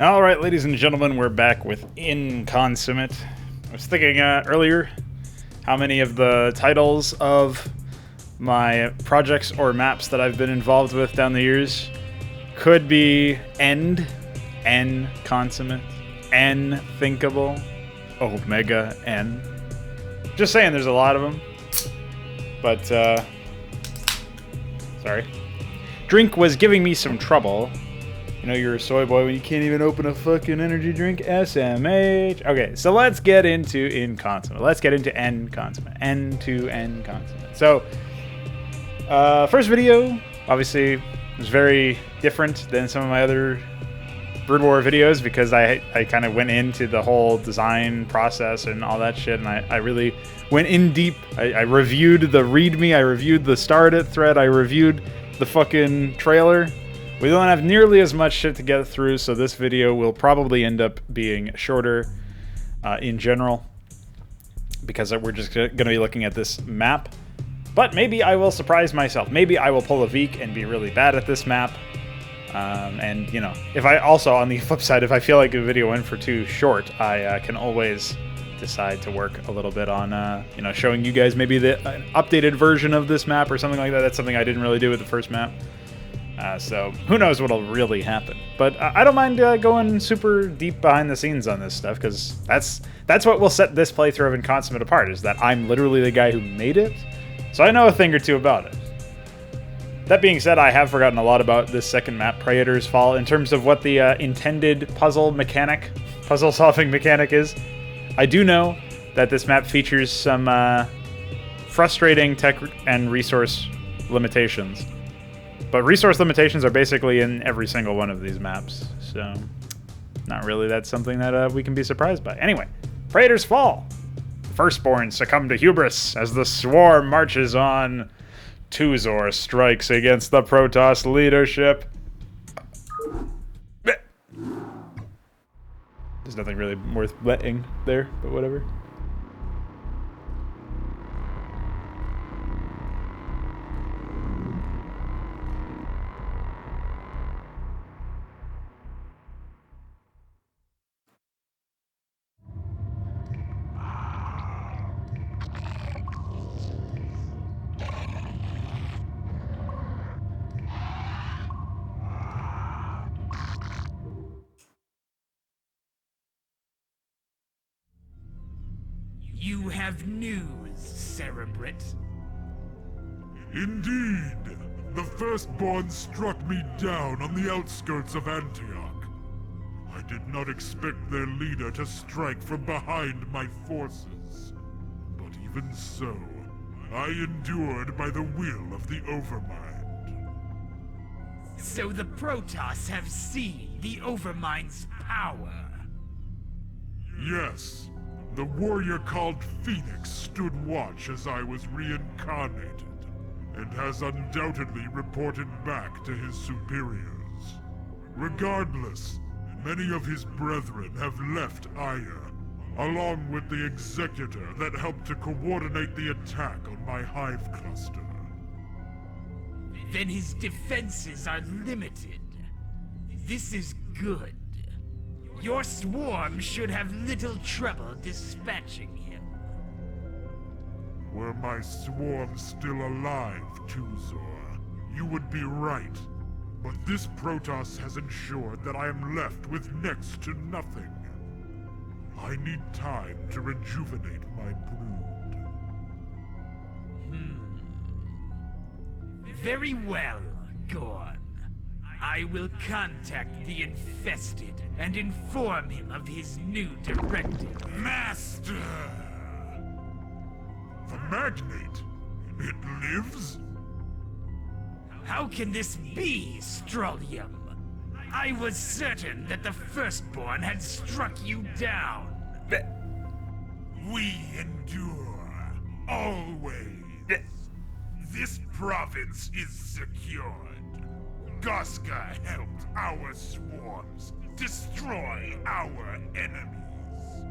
All right, ladies and gentlemen, we're back with Inconsummate. I was thinking earlier how many of the titles of my projects or maps that I've been involved with down the years could be End, N-Consummate, N-Thinkable, Omega N. Just saying, there's a lot of them. But, sorry. Drink was giving me some trouble. You know, you're a soy boy when you can't even open a fucking energy drink. SMH. Okay, so let's get into Inconsummate. Let's get into N-Consummate. N to N-Consummate. So, first video, obviously, was very different than some of my other Brood War videos because I kind of went into the whole design process and all that shit, and I really went in deep. I reviewed the README, I reviewed the Stardate thread, I reviewed the fucking trailer. We don't have nearly as much shit to get through, so this video will probably end up being shorter in general because we're just going to be looking at this map. But maybe I will surprise myself. Maybe I will pull a Veek and be really bad at this map. And, you know, if I also, on the flip side, if I feel like a video went for too short, I can always decide to work a little bit on, you know, showing you guys maybe the updated version of this map or something like that. That's something I didn't really do with the first map. So who knows what'll really happen. But I don't mind going super deep behind the scenes on this stuff, because that's what will set this playthrough of Inconsummate apart, is that I'm literally the guy who made it. So I know a thing or two about it. That being said, I have forgotten a lot about this second map, Praetor's Fall, in terms of what the intended puzzle-solving mechanic is. I do know that this map features some frustrating tech and resource limitations. But resource limitations are basically in every single one of these maps, so not really that's something that we can be surprised by. Anyway, Praetor's Fall. The Firstborn succumb to hubris as the swarm marches on. Tuzor strikes against the Protoss leadership. There's nothing really worth letting there, but whatever. You have news, Cerebrit. Indeed! The Firstborn struck me down on the outskirts of Antioch. I did not expect their leader to strike from behind my forces. But even so, I endured by the will of the Overmind. So the Protoss have seen the Overmind's power. Yes. The warrior called Phoenix stood watch as I was reincarnated, and has undoubtedly reported back to his superiors. Regardless, many of his brethren have left Aya, along with the Executor that helped to coordinate the attack on my hive cluster. Then his defenses are limited. This is good. Your swarm should have little trouble dispatching him. Were my swarm still alive, Tuzor, you would be right. But this Protoss has ensured that I am left with next to nothing. I need time to rejuvenate my brood. Very well, Gorn. I will contact the Infested and inform him of his new directive. Master! The Magnate? It lives? How can this be, Strolium? I was certain that the Firstborn had struck you down. We endure. Always. This province is secured. Goska helped our swarms destroy our enemies.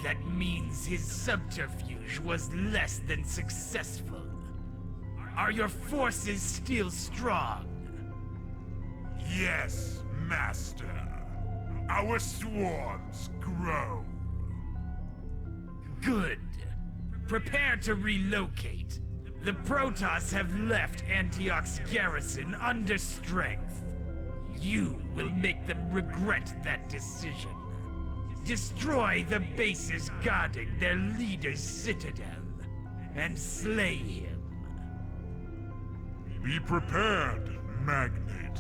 That means his subterfuge was less than successful. Are your forces still strong? Yes, master. Our swarms grow. Good. Prepare to relocate. The Protoss have left Antioch's garrison under strength. You will make them regret that decision. Destroy the bases guarding their leader's citadel, and slay him. Be prepared, Magnate.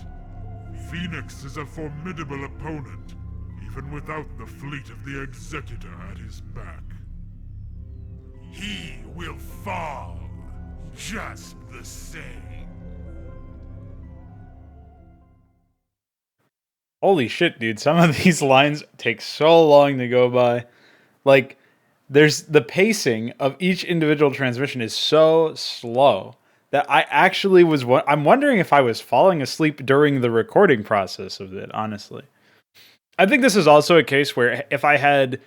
Phoenix is a formidable opponent, even without the fleet of the Executor at his back. He will fall, just the same. Holy shit, dude. Some of these lines take so long to go by. Like, there's the pacing of each individual transmission is so slow that I actually I'm wondering if I was falling asleep during the recording process of it, honestly. I think this is also a case where if I had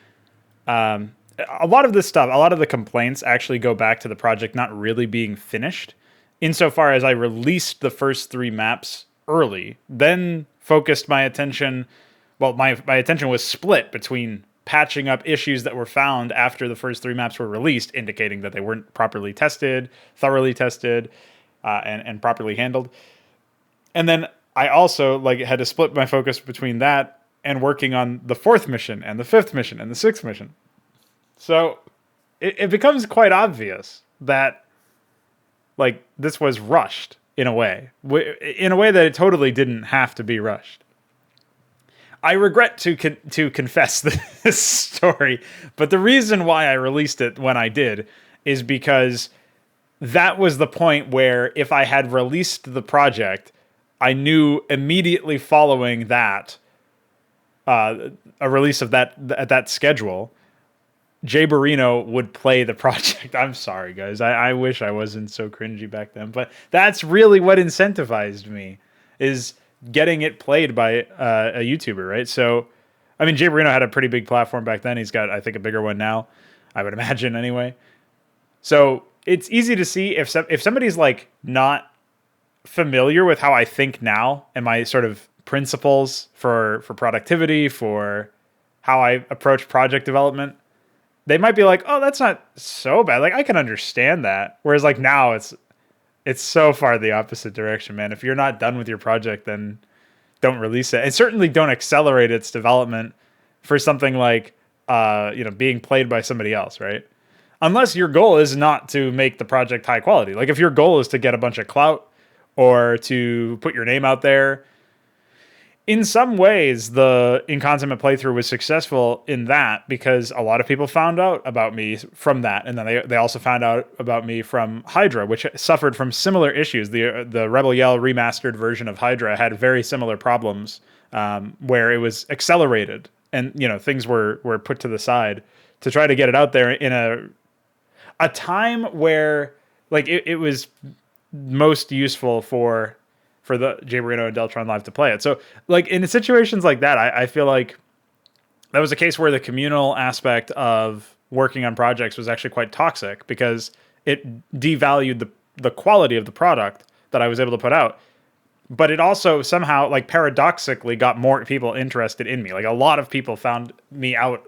a lot of this stuff, a lot of the complaints actually go back to the project not really being finished, insofar as I released the first 3 maps early, then focused my attention. Well, my attention was split between patching up issues that were found after the first 3 maps were released, indicating that they weren't properly tested, thoroughly tested, and properly handled. And then I also had to split my focus between that and working on the 4th mission and the 5th mission and the 6th mission. So it becomes quite obvious that this was rushed in a way that it totally didn't have to be rushed. I regret to confess this story, but the reason why I released it when I did is because that was the point where if I had released the project, I knew immediately following that, a release of that at that schedule, Jay Barrino would play the project. I'm sorry, guys. I wish I wasn't so cringy back then, but that's really what incentivized me, is getting it played by a YouTuber, right? So, I mean, Jay Barrino had a pretty big platform back then. He's got, I think, a bigger one now, I would imagine anyway. So it's easy to see if somebody's not familiar with how I think now and my sort of principles for productivity, for how I approach project development, they might be like, oh, that's not so bad. I can understand that. Whereas now it's so far the opposite direction, man. If you're not done with your project, then don't release it. And certainly don't accelerate its development for something being played by somebody else, right? Unless your goal is not to make the project high quality. If your goal is to get a bunch of clout or to put your name out there, in some ways, the Inconsummate playthrough was successful in that because a lot of people found out about me from that. And then they also found out about me from Hydra, which suffered from similar issues. The Rebel Yell remastered version of Hydra had very similar problems where it was accelerated and, things were put to the side to try to get it out there in a time where it was most useful for the Jay Barrino and Deltron Live to play it. So in situations like that, I feel like that was a case where the communal aspect of working on projects was actually quite toxic because it devalued the quality of the product that I was able to put out. But it also somehow paradoxically got more people interested in me. A lot of people found me out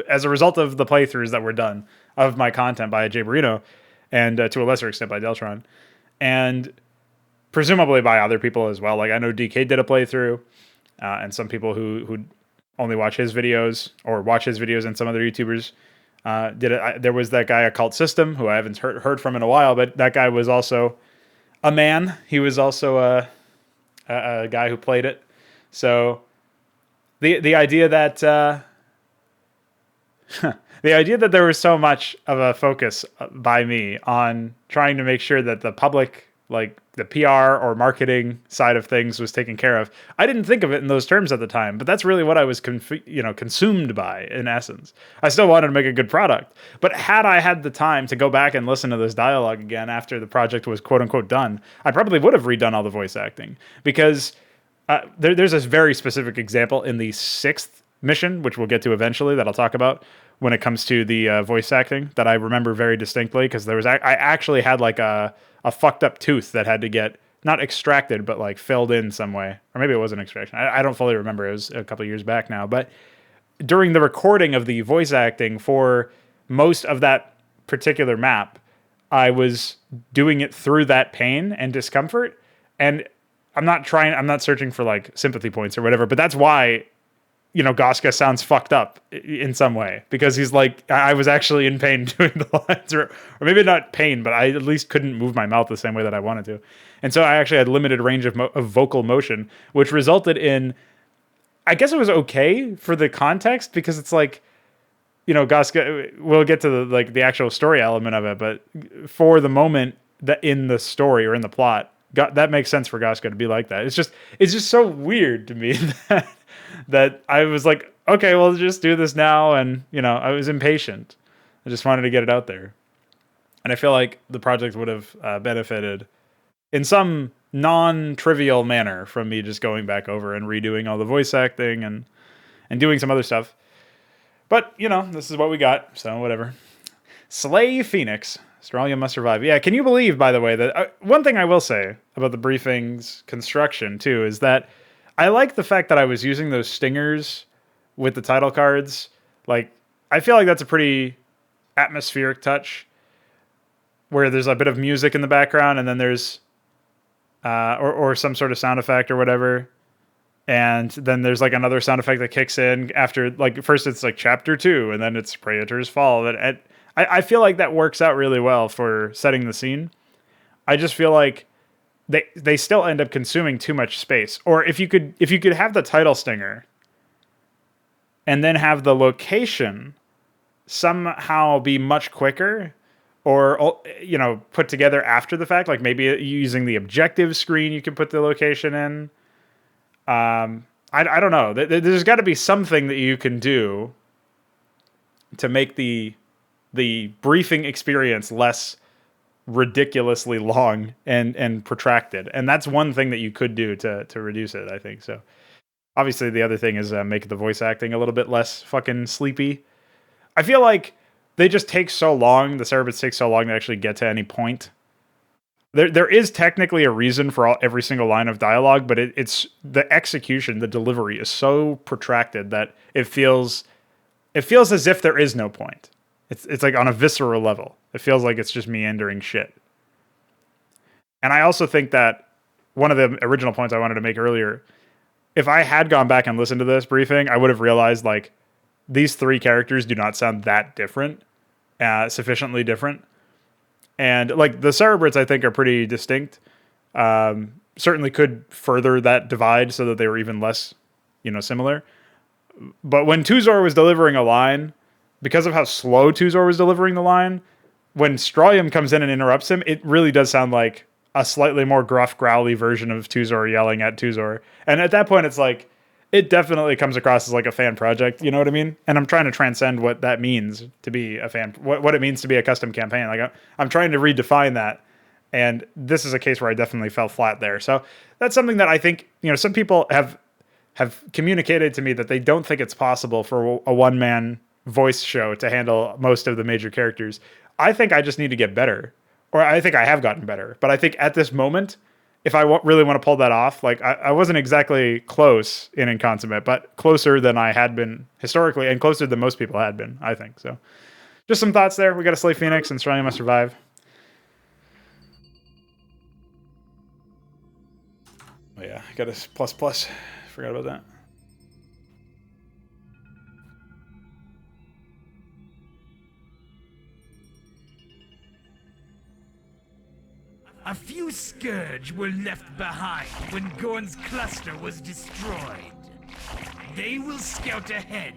as a result of the playthroughs that were done of my content by Jay Barrino and to a lesser extent by Deltron. And presumably by other people as well. I know DK did a playthrough, and some people who only watch his videos or watch his videos and some other YouTubers did it. There was that guy, Occult System, who I haven't heard from in a while, but that guy was also a man. He was also a guy who played it. So the idea that the idea that there was so much of a focus by me on trying to make sure that the public, the PR or marketing side of things, was taken care of. I didn't think of it in those terms at the time, but that's really what I was consumed by in essence. I still wanted to make a good product, but had I had the time to go back and listen to this dialogue again after the project was quote unquote done, I probably would have redone all the voice acting because there's a very specific example in the 6th mission, which we'll get to eventually, that I'll talk about when it comes to the voice acting, that I remember very distinctly because I actually had a fucked up tooth that had to get not extracted, but like filled in some way. Or maybe it was an extraction. I don't fully remember. It was a couple years back now. But during the recording of the voice acting for most of that particular map, I was doing it through that pain and discomfort. And I'm not searching for like sympathy points or whatever, but that's why, Goska sounds fucked up in some way, because he's like, I was actually in pain doing the lines, or maybe not pain, but I at least couldn't move my mouth the same way that I wanted to. And so I actually had limited range of vocal motion, which resulted in, I guess it was okay for the context, because it's like, Goska, we'll get to the actual story element of it, but for the moment that in the story or in the plot, that makes sense for Goska to be like that. It's just so weird to me that I was like, okay, well, just do this now. And, I was impatient. I just wanted to get it out there. And I feel like the project would have benefited in some non-trivial manner from me just going back over and redoing all the voice acting and doing some other stuff. But, this is what we got, so whatever. Slay Phoenix. Australia must survive. Yeah, can you believe, by the way, that one thing I will say about the briefing's construction, too, is that I like the fact that I was using those stingers with the title cards. Like, I feel like that's a pretty atmospheric touch, where there's a bit of music in the background, and then there's, or some sort of sound effect or whatever. And then there's like another sound effect that kicks in after, like, first it's like chapter 2, and then it's Praetor's fall. And I feel like that works out really well for setting the scene. I just feel like they still end up consuming too much space. Or if you could have the title stinger and then have the location somehow be much quicker, or put together after the fact, like maybe using the objective screen you can put the location in. I don't know. There's got to be something that you can do to make the briefing experience less ridiculously long and protracted. And that's one thing that you could do to reduce it, I think. So obviously the other thing is make the voice acting a little bit less fucking sleepy. I feel like they just take so long, the cerebrits take so long to actually get to any point. There is technically a reason for every single line of dialogue, but it's the execution, the delivery is so protracted that it feels as if there is no point. It's like on a visceral level. It feels like it's just meandering shit. And I also think that one of the original points I wanted to make earlier, if I had gone back and listened to this briefing, I would have realized like these 3 characters do not sound that different, sufficiently different. And like the cerebrits, I think, are pretty distinct. Certainly could further that divide so that they were even less, similar. But when Tuzor was delivering a line, because of how slow Tuzor was delivering the line, when Strawlium comes in and interrupts him, it really does sound like a slightly more gruff, growly version of Tuzor yelling at Tuzor. And at that point, it's like, it definitely comes across as like a fan project, you know what I mean? And I'm trying to transcend what that means to be a fan, what it means to be a custom campaign. Like I'm trying to redefine that. And this is a case where I definitely fell flat there. So that's something that I think, some people have communicated to me that they don't think it's possible for a one-man voice show to handle most of the major characters. I think I just need to get better, or I think I have gotten better. But I think at this moment, if I really want to pull that off, like I wasn't exactly close in Inconsummate, but closer than I had been historically, and closer than most people had been, I think. So just some thoughts there. We got to slay Phoenix, and Australia must survive. Oh yeah, I got a plus. Forgot about that. A few Scourge were left behind when Gorn's cluster was destroyed. They will scout ahead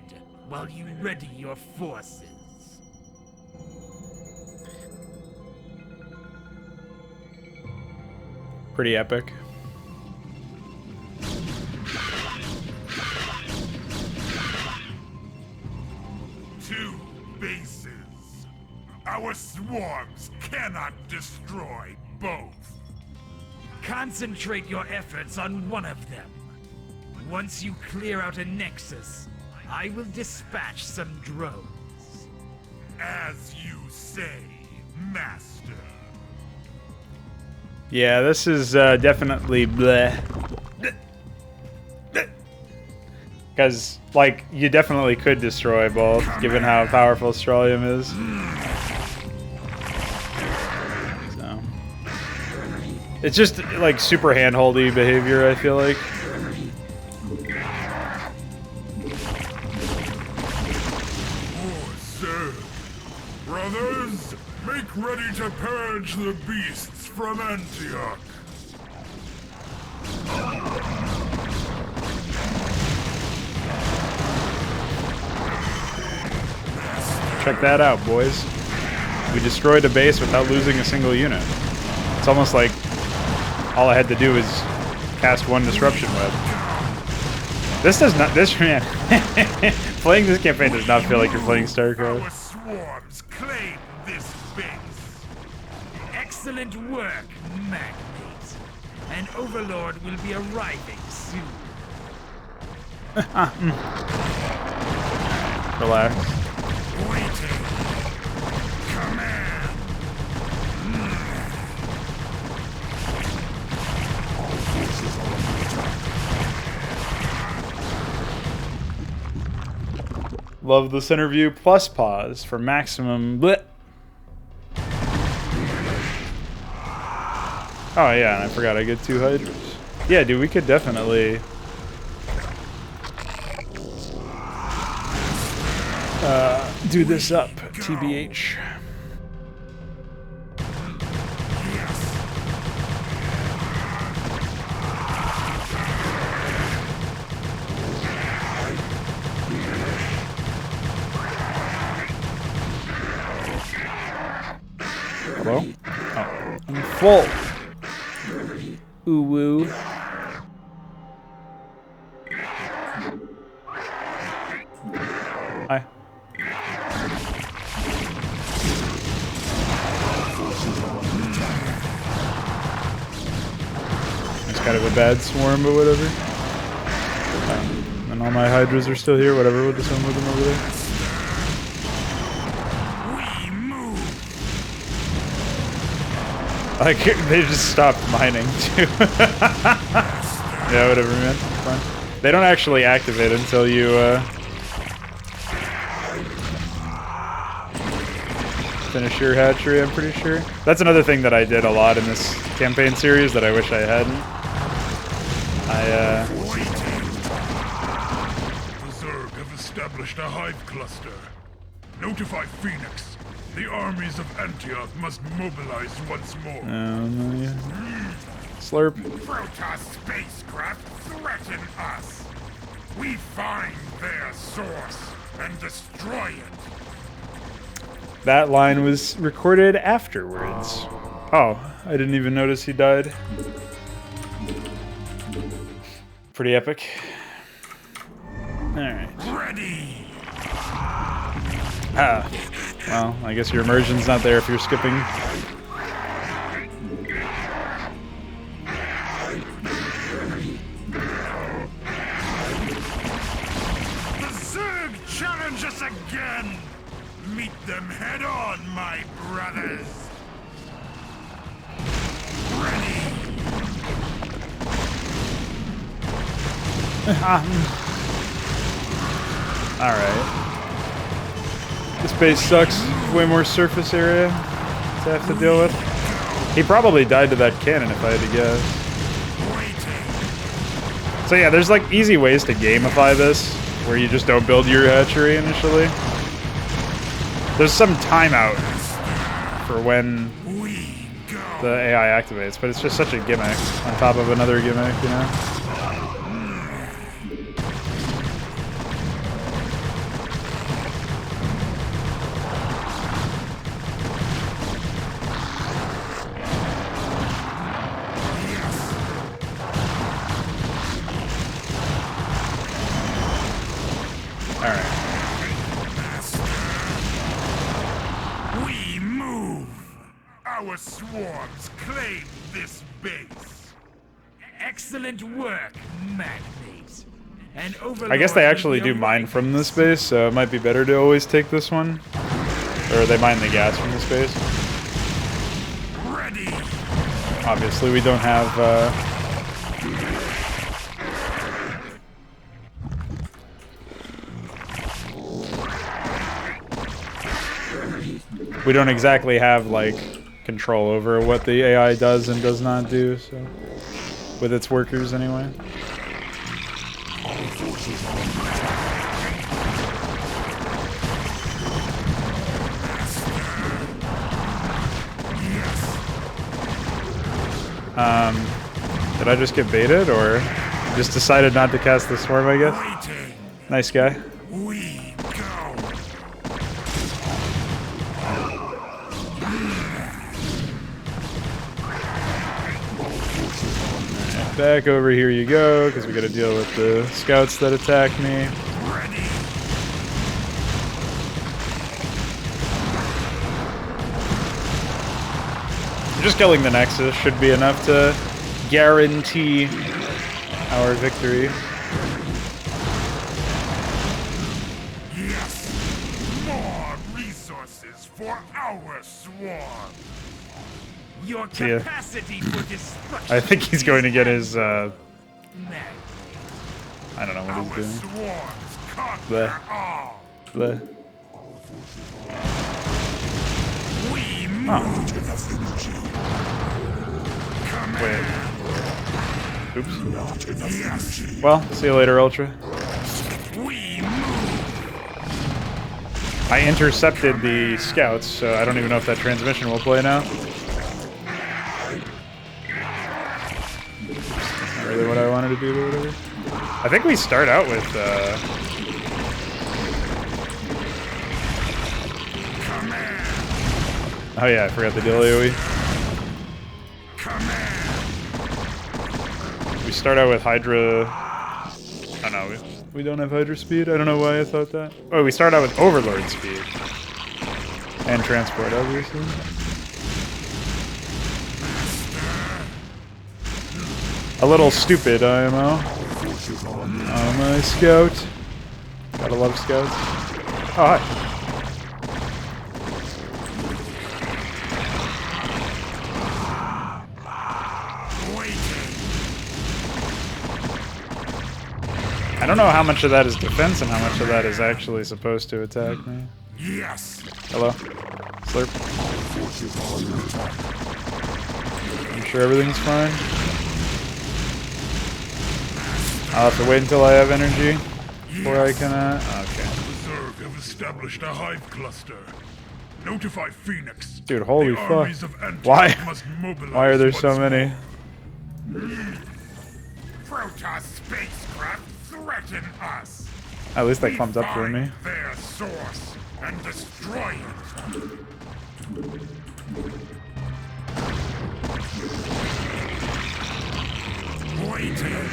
while you ready your forces. Pretty epic. Two bases. Our swarms cannot destroy both. Concentrate your efforts on one of them. Once you clear out a nexus, I will dispatch some drones. As you say, Master. Yeah, this is definitely bleh. Because, like, you definitely could destroy both, given how powerful Strontium is. So. It's just, like, super handholdy behavior, I feel like. So, brothers, make ready to purge the beasts from Antioch. Check that out, boys. We destroyed a base without losing a single unit. It's almost like all I had to do was cast one disruption web. This does not. This man, playing this campaign does not feel like you're playing StarCraft. Our swarms claim this base. Excellent work, Magnate. An overlord will be arriving soon. Relax. Waiting. Command. Love the center view plus pause for maximum bleh. Oh yeah, and I forgot I get 2 Hydras. Yeah, dude, we could definitely do this up, TBH. Hello? Oh, I'm full. Ooh woo. Hi. It's kind of a bad swarm, but whatever. And all my Hydras are still here, whatever, we'll just move them over there. Like, they just stopped mining, too. Yeah, whatever, man. It's fine. They don't actually activate until you, finish your hatchery, I'm pretty sure. That's another thing that I did a lot in this campaign series that I wish I hadn't. The Zerg have established a hive cluster. Notify Phoenix. The armies of Antioch must mobilize once more. Slurp. Protoss spacecraft threaten us. We find their source and destroy it. That line was recorded afterwards. Oh, I didn't even notice he died. Pretty epic. Alright. Ready. Ah. Well, I guess your immersion's not there if you're skipping. The Zerg challenge us again. Meet them head on, my brothers. Ready. Alright. This base sucks. Way more surface area to have to deal with. He probably died to that cannon if I had to guess. So yeah, there's like easy ways to gamify this, where you just don't build your hatchery initially. There's some timeout for when the AI activates, but it's just such a gimmick on top of another gimmick, you know? Our swarms claim this base. Excellent work, Magnate. And I guess they actually do mine from this base, so it might be better to always take this one. Or they mine the gas from this base. Ready. Obviously, we don't have... we don't exactly have, like, control over what the AI does and does not do, so... with its workers, anyway. Did I just get baited, or just decided not to cast the swarm, I guess? Nice guy. We go. Back over here you go, because we gotta deal with the scouts that attack me. Ready. Just killing the Nexus should be enough to guarantee our victory. Yes. More resources for our swarm. Your capacity for destruction. I think he's going to get his, Mad. I don't know what he's doing. Swarms conquer Bleh. all. Bleh. We move. Wait. Oops. Yes. Well, see you later, Ultra. We move. I intercepted the scouts, so I don't even know if that transmission will play now. Not really what I wanted to do, but whatever. I think we start out with, oh yeah, I forgot the AoE. We start out with Hydra... Oh no, we don't have Hydra speed? I don't know why I thought that. Oh, we start out with Overlord speed. And transport, obviously. A little stupid, IMO. Oh, my scout. Gotta love scouts. Oh, hi. I don't know how much of that is defense and how much of that is actually supposed to attack me. Yes. Hello? Slurp. I'm sure everything's fine. I'll have to wait until I have energy before I can, okay. Reserve have established a hive cluster. Notify Phoenix. Dude, holy The fuck. armies of Antioch Why? must mobilize Why are there so once many? more. Protoss spacecraft threaten us. At least they We clumped up for me. find their source and destroy it. Waiting.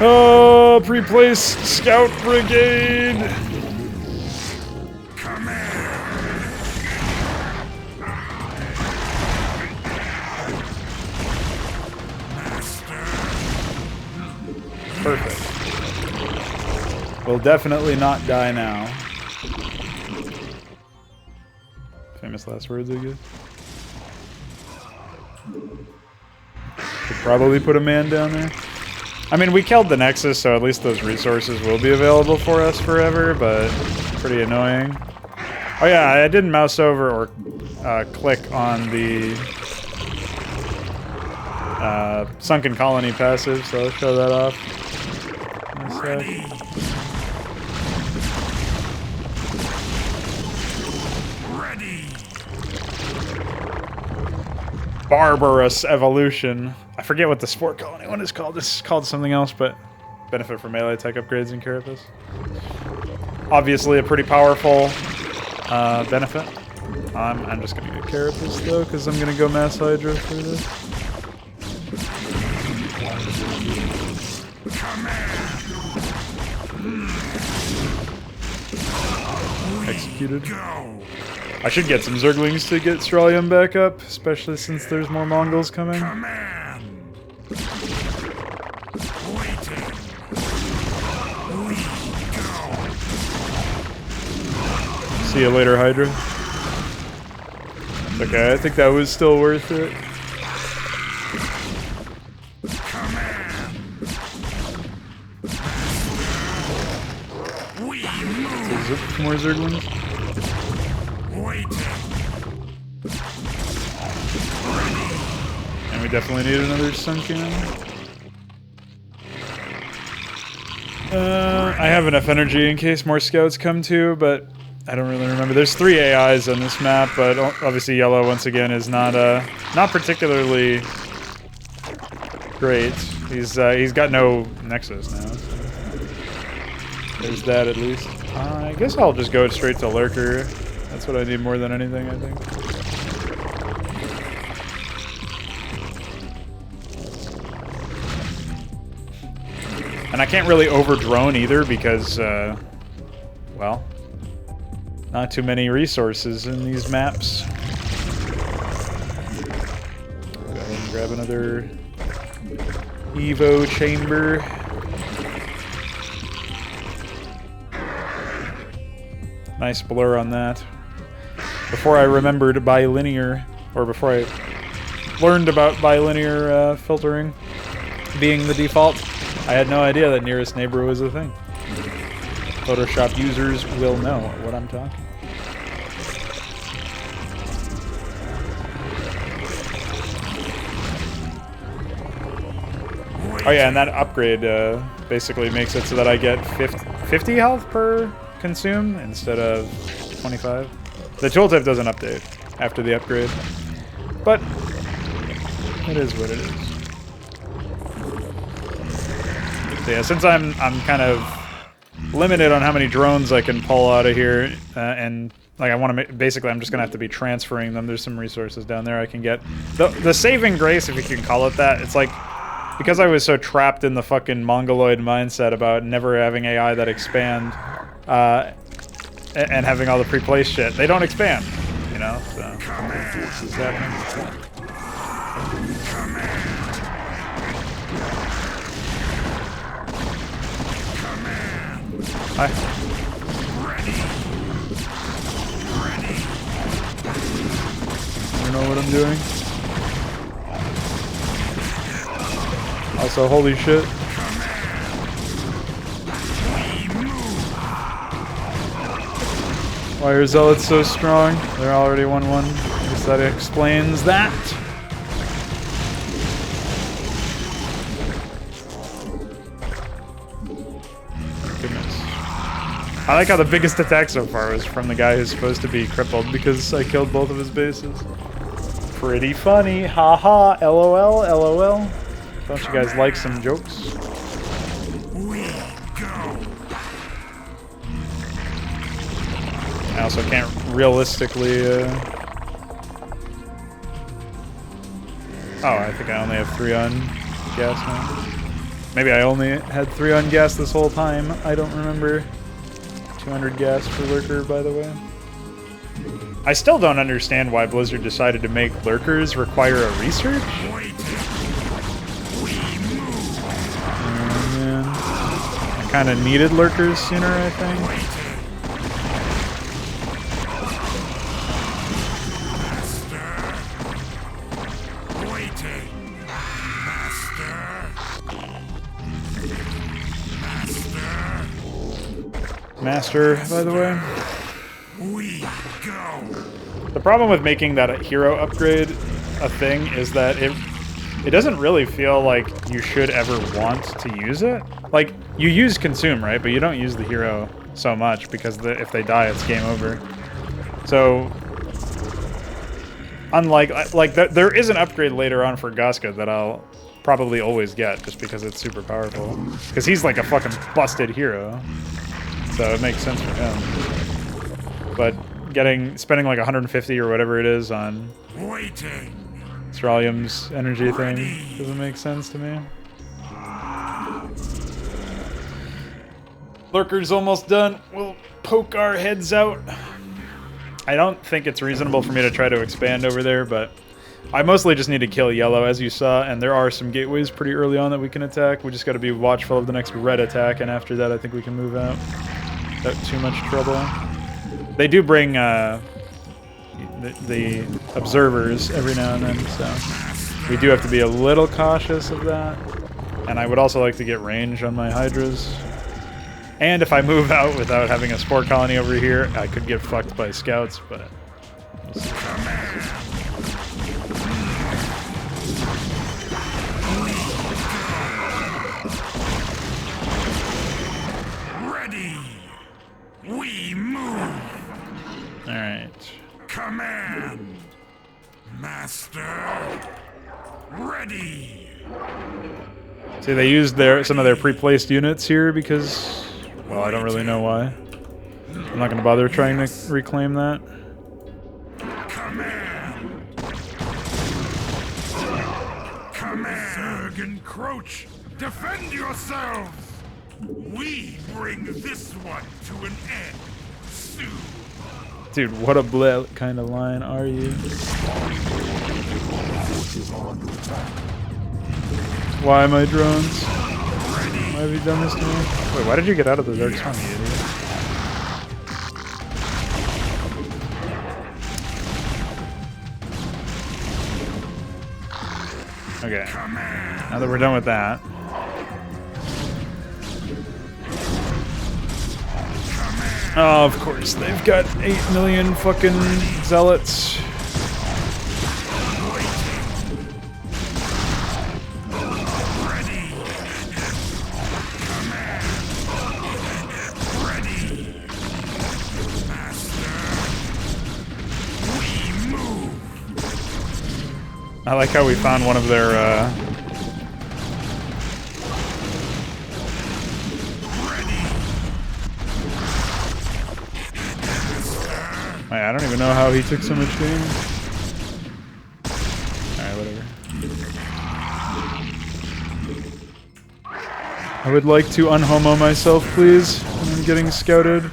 Oh, pre-placed scout brigade! Perfect. We'll definitely not die now. Famous last words, I guess. Could probably put a man down there. I mean, we killed the Nexus, so at least those resources will be available for us forever, but pretty annoying. Oh yeah, I didn't mouse over or click on the Sunken Colony passive, so I'll show that off. Ready. Ready. Barbarous Evolution. I forget what the Sport Colony one is called. This is called something else, but benefit from melee tech upgrades in Carapace. Obviously a pretty powerful benefit. I'm just gonna get Carapace though, because I'm gonna go Mass Hydra for this. Executed. I should get some Zerglings to get Stralium back up, especially since there's more Mongols coming. Command. Waiting. We go. See you later, Hydra. Okay, I think that was still worth it. More Zerglings. And we definitely need another Sun Cannon. I have enough energy in case more scouts come too, but I don't really remember. There's 3 AIs on this map, but obviously yellow once again is not particularly great. He's got no Nexus now. So there's that at least. I guess I'll just go straight to Lurker. That's what I need more than anything, I think. And I can't really over-drone either because, well, not too many resources in these maps. Go ahead and grab another Evo chamber. Nice blur on that. Before I remembered bilinear, or before I learned about bilinear filtering being the default, I had no idea that nearest neighbor was a thing. Photoshop users will know what I'm talking. Oh yeah, and that upgrade basically makes it so that I get 50 health per consume instead of 25. The tooltip doesn't update after the upgrade, but it is what it is. So yeah, since I'm kind of limited on how many drones I can pull out of here, and like I want to basically I'm just gonna have to be transferring them. There's some resources down there I can get. The saving grace, if you can call it that, it's like because I was so trapped in the fucking mongoloid mindset about never having AI that expand, and having all the pre-placed shit, they don't expand, you know. So forces happening. Hi. I don't know what I'm doing. Also, holy shit. Why are Zealots so strong? They're already 1-1. I guess that explains that. I like how the biggest attack so far was from the guy who's supposed to be crippled because I killed both of his bases. Pretty funny. Haha. LOL. LOL. Don't you guys like some jokes? I also can't realistically... Oh, I think I only have 3 on gas now. Maybe I only had 3 on gas this whole time. I don't remember. 200 gas for Lurker, by the way. I still don't understand why Blizzard decided to make Lurkers require a research. Oh, man. I kind of needed Lurkers sooner, I think. Master, by the way. The problem with making that a hero upgrade a thing is that it doesn't really feel like you should ever want to use it. Like, you use consume, right? But you don't use the hero so much because if they die, it's game over. So, unlike, like there is an upgrade later on for Gaska that I'll probably always get just because it's super powerful. Because he's like a fucking busted hero. So it makes sense for him. But spending like 150 or whatever it is on Australium's energy thing doesn't make sense to me. Lurker's almost done. We'll poke our heads out. I don't think it's reasonable for me to try to expand over there, but I mostly just need to kill yellow, as you saw, and there are some gateways pretty early on that we can attack. We just got to be watchful of the next red attack, and after that I think we can move out without too much trouble. They do bring the observers every now and then, so we do have to be a little cautious of that. And I would also like to get range on my hydras. And if I move out without having a spore colony over here, I could get fucked by scouts, but we'll see. Ready. We move. All right. Command. Master. Ready. See, they used some of their pre-placed units here because, well, I don't really know why. I'm not going to bother trying to reclaim that. Command. Command. Zerg and Croach, defend yourselves. We bring this one to an end soon. Dude, what a bleh kind of line are you? Why my drones? Why have you done this to me? Wait, why did you get out of the dark spawn, you idiot? Okay, now that we're done with that. Oh, of course, they've got 8 million fucking zealots. I like how we found one of their, I don't even know how he took so much damage. Alright, whatever. I would like to unhomo myself, please. I'm getting scouted.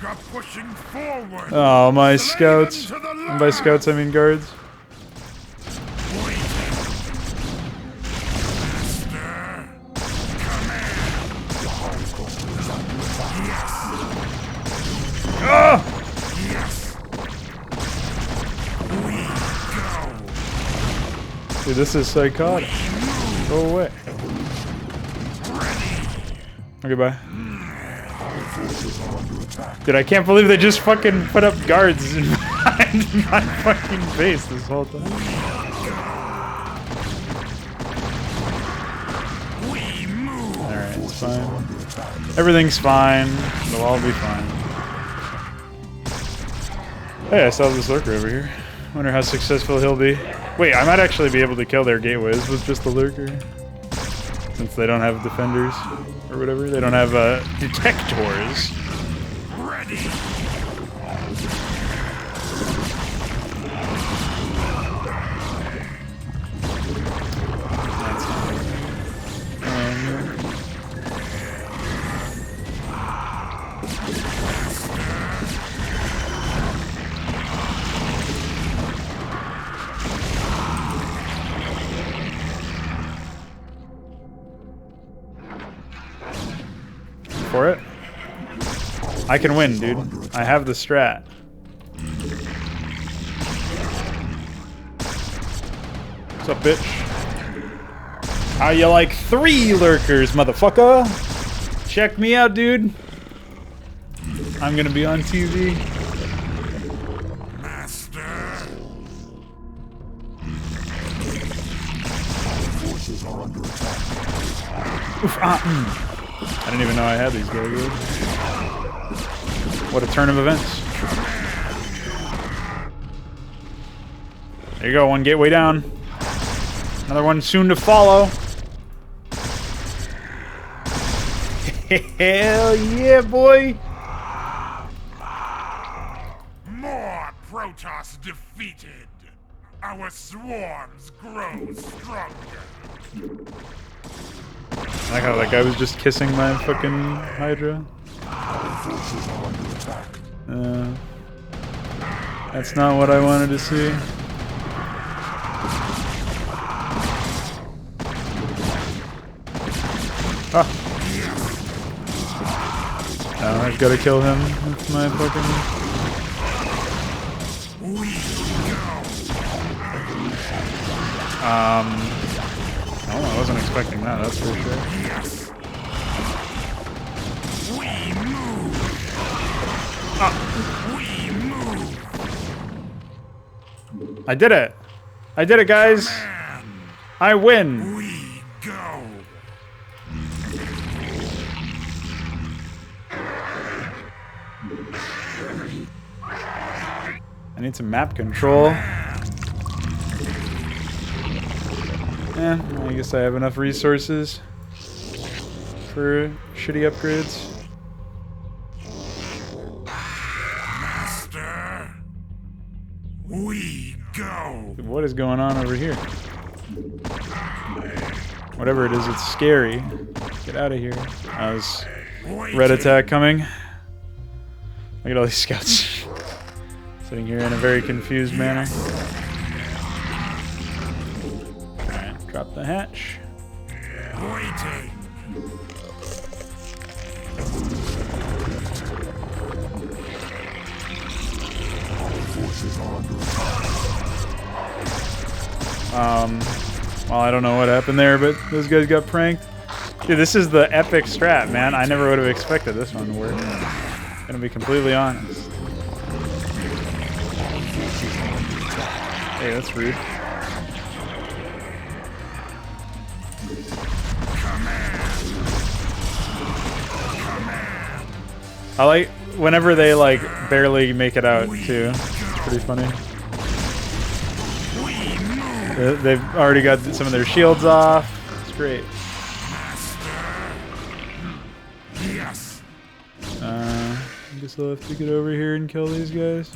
Oh, my scouts. And by scouts, I mean guards. Oh! Dude, this is psychotic. Go away. Okay, bye. Dude, I can't believe they just fucking put up guards in my fucking base this whole time. Alright, it's fine. Everything's fine. They'll all be fine. Hey, I saw this lurker over here. Wonder how successful he'll be. Wait, I might actually be able to kill their gateways with just the lurker. Since they don't have defenders, or whatever. They don't have, detectors. Ready. For it? I can win, dude. I have the strat. What's up, bitch? How you like 3 lurkers, motherfucker? Check me out, dude. I'm gonna be on TV. Master. Forces are under attack. Oof, I didn't even know I had these guys. What a turn of events. There you go, one gateway down. Another one soon to follow. Hell yeah, boy! More Protoss defeated. Our swarms grow stronger. I like how that guy was just kissing my fucking Hydra. That's not what I wanted to see. Ah. Now I've got to kill him with my fucking... Oh, I wasn't expecting that, that's for sure. Yes. We move. We move. I did it! I did it, guys! Command. I win! We go. I need some map control. I guess I have enough resources for shitty upgrades. Master. We go. What is going on over here? Whatever it is, it's scary. Get out of here. There's red attack coming. Look at all these scouts sitting here in a very confused manner. Alright, drop the hatch. Waiting. Well, I don't know what happened there, but those guys got pranked. Dude, this is the epic strat, man. I never would have expected this one to work. Gonna be completely honest. Hey, that's rude. I like whenever they like barely make it out too. It's pretty funny. They've already got some of their shields off. It's great. Yes. I guess I'll have to get over here and kill these guys.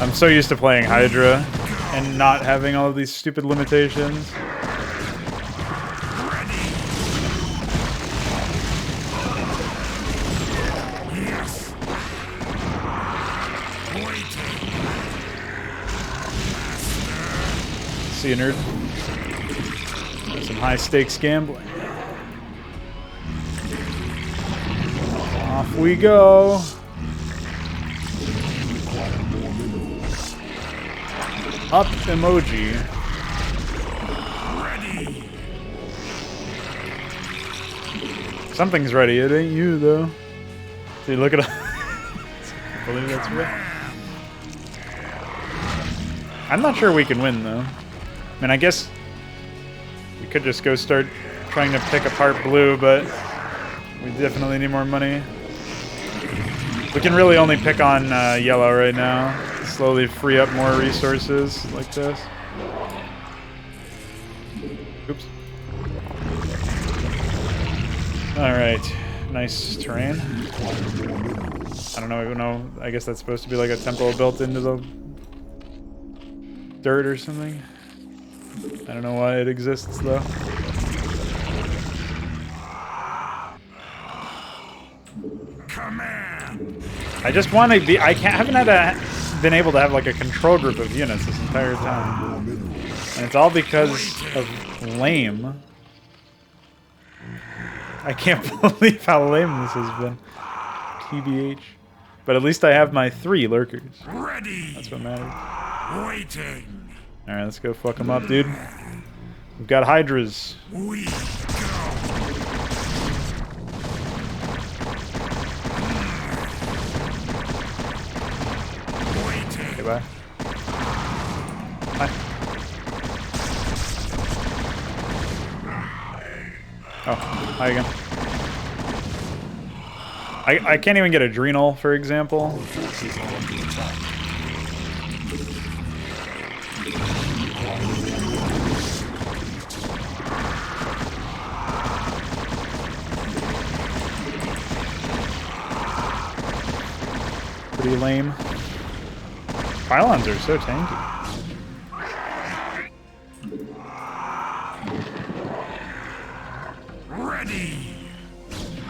I'm so used to playing Hydra and not having all of these stupid limitations. See you, nerd. Some high stakes gambling. Off we go. Up emoji. Ready. Something's ready. It ain't you though. See, look at. I believe that's right. I'm not sure we can win though. I mean, I guess we could just go start trying to pick apart blue, but we definitely need more money. We can really only pick on yellow right now. Slowly free up more resources like this. Oops. Alright. Nice terrain. I don't know. I guess that's supposed to be like a temple built into the dirt or something. I don't know why it exists though. Command. I just want to be. Haven't been able to have like a control group of units this entire time, and it's all because of lame. I can't believe how lame this has been. TBH. But at least I have my 3 lurkers. Ready. That's what matters. Waiting. All right, let's go fuck them up, dude. We've got Hydras. We go. Waiting. Okay, bye. Hi. Oh, hi again. I can't even get Adrenal, for example. Pretty lame. Pylons are so tanky. Ready.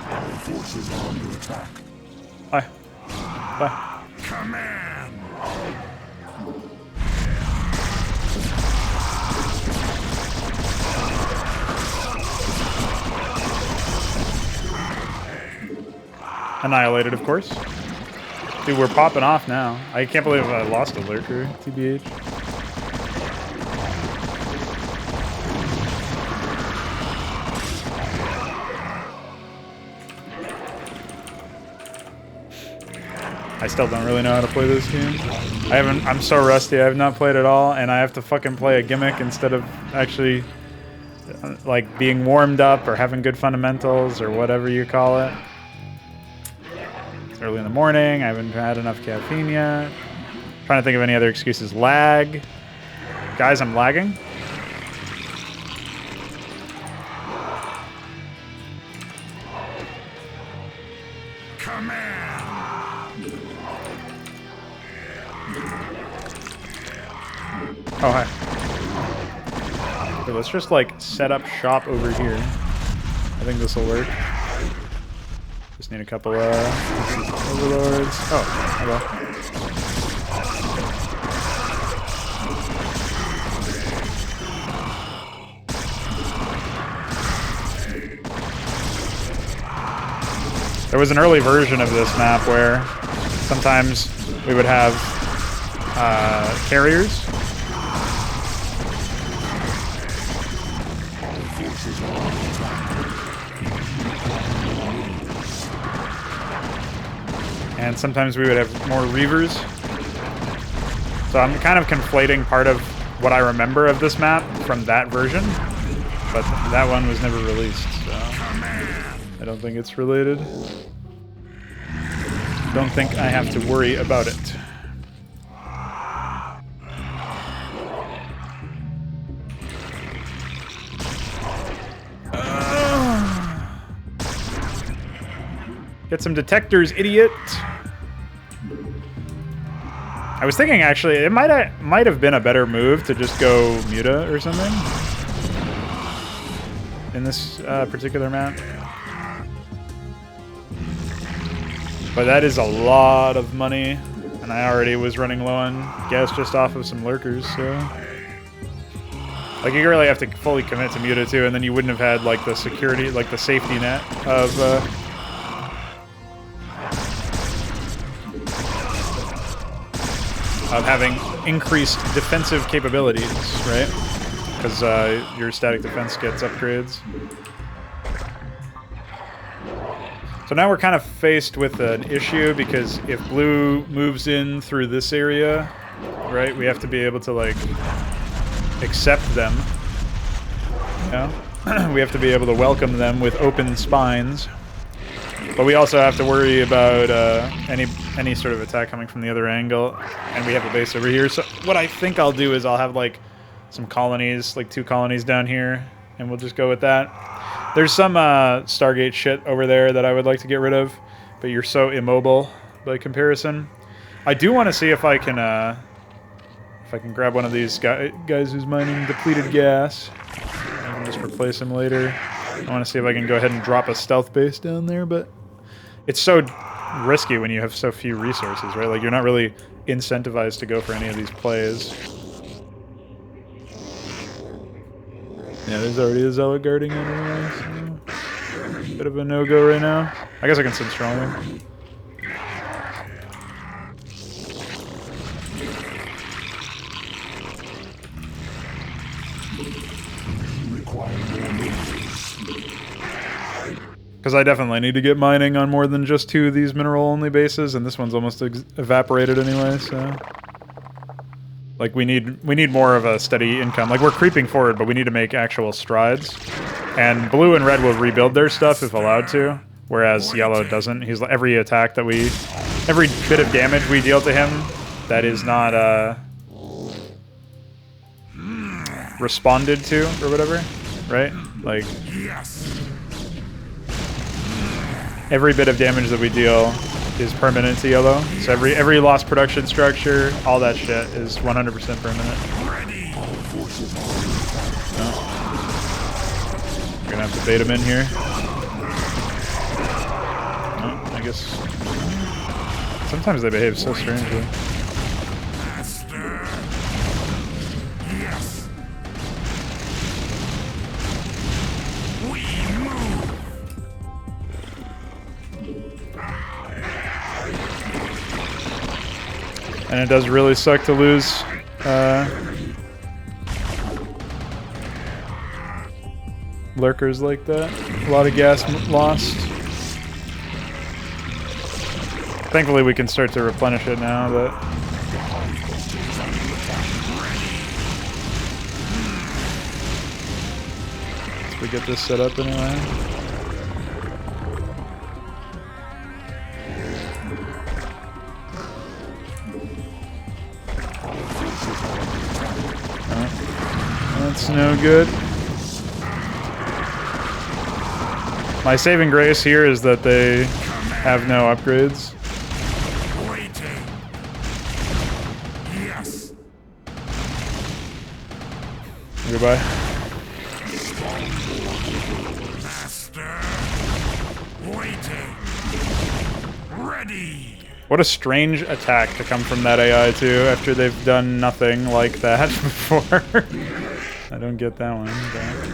Our forces are under attack. Hi. Bye. Command. Annihilated, of course. Dude, we're popping off now. I can't believe I lost a lurker, TBH. I still don't really know how to play this game. I'm so rusty, I have not played at all, and I have to fucking play a gimmick instead of actually like being warmed up or having good fundamentals or whatever you call it. It's early in the morning, I haven't had enough caffeine yet. Trying to think of any other excuses. Lag. Guys, I'm lagging. Oh, hi. Okay, let's just, like, set up shop over here. I think this will work. Just need a couple, overlords. Oh, hello. There was an early version of this map where sometimes we would have, carriers. And sometimes we would have more reavers. So I'm kind of conflating part of what I remember of this map from that version, but that one was never released, so I don't think it's related. Don't think I have to worry about it. Get some detectors, idiot. I was thinking, actually, it might have been a better move to just go Muta or something in this particular map. But that is a lot of money, and I already was running low on gas just off of some lurkers, so... Like, you really have to fully commit to Muta, too, and then you wouldn't have had, like, the security, like, the safety net of having increased defensive capabilities, right? Because your static defense gets upgrades. So now we're kind of faced with an issue, because if blue moves in through this area, right, we have to be able to, like, accept them. You know? We have to be able to welcome them with open spines. But we also have to worry about any sort of attack coming from the other angle, and we have a base over here. So what I think I'll do is I'll have like some colonies, like 2 colonies down here, and we'll just go with that. There's some Stargate shit over there that I would like to get rid of, but you're so immobile by comparison. I do want to see if I can grab one of these guys who's mining depleted gas. I can just replace him later. I want to see if I can go ahead and drop a stealth base down there, but it's so risky when you have so few resources, right? Like, you're not really incentivized to go for any of these plays. Yeah, there's already a zealot guarding anyway, so... Bit of a no-go right now. I guess I can send stronger. Because I definitely need to get mining on more than just 2 of these mineral-only bases, and this one's almost evaporated anyway, so... Like, we need more of a steady income. Like, we're creeping forward, but we need to make actual strides. And blue and red will rebuild their stuff if allowed to, whereas yellow doesn't. He's every attack that we... Every bit of damage we deal to him that is not, responded to, or whatever, right? Like... Every bit of damage that we deal is permanent to yellow. So every lost production structure, all that shit is 100% permanent. No. We're gonna have to bait him in here. No, I guess. Sometimes they behave so strangely. And it does really suck to lose lurkers like that. A lot of gas lost. Thankfully we can start to replenish it now, but... Let's we get this set up anyway. That's no good. My saving grace here is that they have no upgrades. Waiting. Yes. Goodbye. Master. Waiting. Ready. What a strange attack to come from that AI too, after they've done nothing like that before. I don't get that one. Right.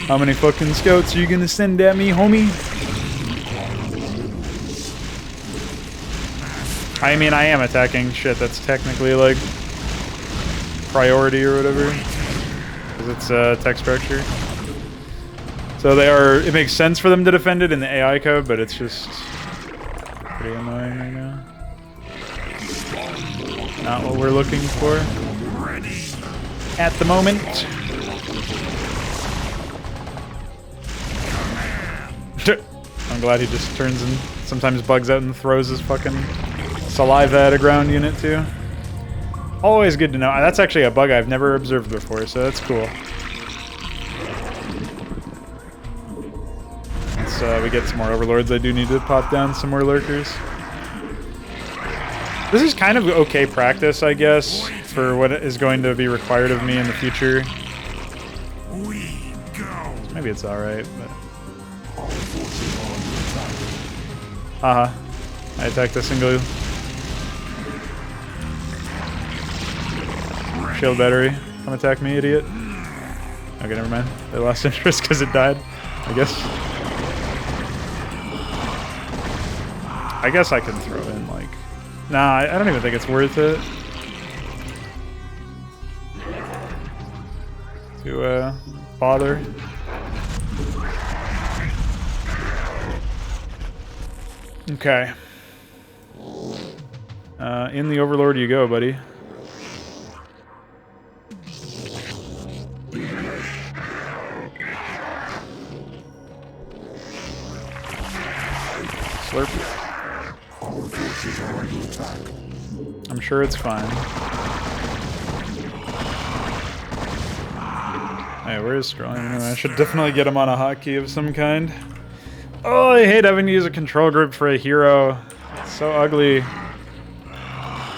How many fucking scouts are you gonna send at me, homie? I mean, I am attacking shit that's technically like priority or whatever, because it's tech structure. So they are. It makes sense for them to defend it in the AI code, but it's just pretty annoying right now. Not what we're looking for at the moment. I'm glad he just turns and sometimes bugs out and throws his fucking saliva at a ground unit too. Always good to know. That's actually a bug I've never observed before, so that's cool. We get some more overlords. I do need to pop down some more lurkers. This is kind of okay practice, I guess, for what is going to be required of me in the future. Maybe it's alright, but... Haha. I attacked a single... shield battery. Come attack me, idiot. Okay, never mind. They lost interest because it died, I guess. I guess I can throw in, like... Nah, I don't even think it's worth it. To, bother. Okay. In the Overlord you go, buddy. Slurp. I'm sure it's fine. Hey, where is Strong? Anyway, I should definitely get him on a hotkey of some kind. Oh, I hate having to use a control group for a hero. It's so ugly.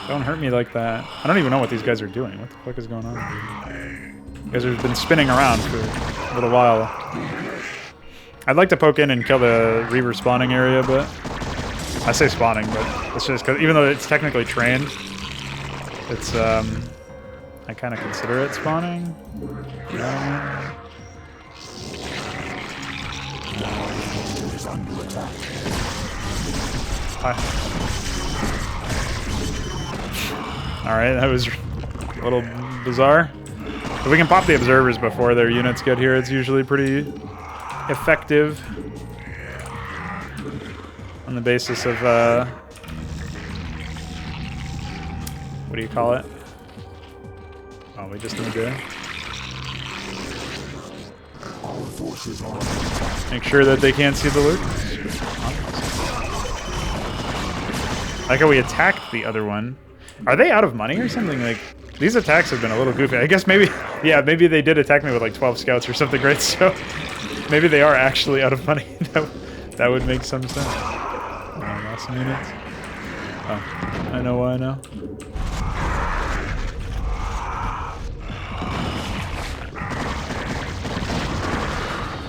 Don't hurt me like that. I don't even know what these guys are doing. What the fuck is going on? You guys have been spinning around for a little while. I'd like to poke in and kill the Reaver spawning area, but... I say spawning, but it's just because even though it's technically trained, it's I kind of consider it spawning. All right, that was a little bizarre. If we can pop the observers before their units get here, it's usually pretty effective. On the basis of, what do you call it? Oh, we just need to make sure that they can't see the loot. Like how we attacked the other one. Are they out of money or something? Like, these attacks have been a little goofy. I guess maybe, yeah, maybe they did attack me with like 12 scouts or something, right? So maybe they are actually out of money. That would make some sense. Some units. Oh, I know why now.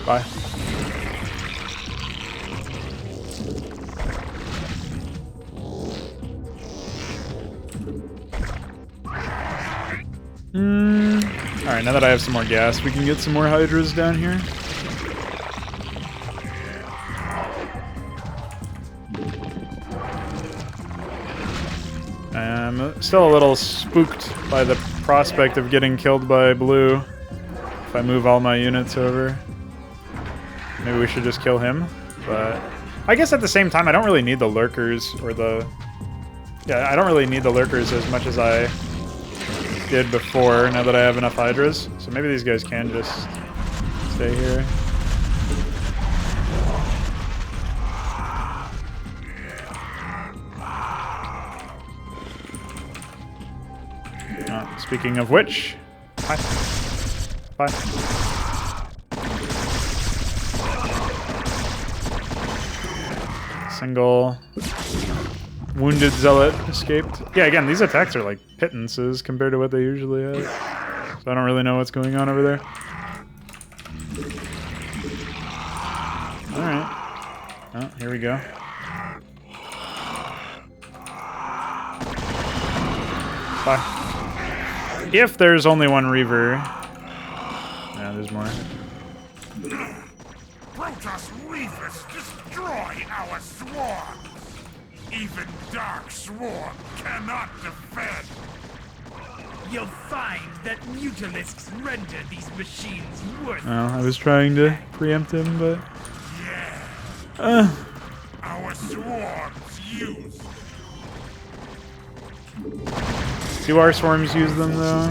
Bye. Alright, now that I have some more gas, we can get some more Hydras down here. I'm still a little spooked by the prospect of getting killed by blue if I move all my units over. Maybe we should just kill him, but I guess at the same time I don't really need the lurkers or the... Yeah, I don't really need the lurkers as much as I did before now that I have enough hydras. So maybe these guys can just stay here. Speaking of which, hi. Bye. Single wounded zealot escaped. Yeah, again, these attacks are like pittances compared to what they usually have. So I don't really know what's going on over there. Alright. Oh, here we go. Bye. If there's only one Reaver. Yeah, there's more. Protoss Reavers destroy our swarms! Even Dark Swarm cannot defend! You'll find that Mutalisks render these machines worthless. Well, I was trying to preempt him, but... Yeah. Our swarms use... Do our swarms use them, though?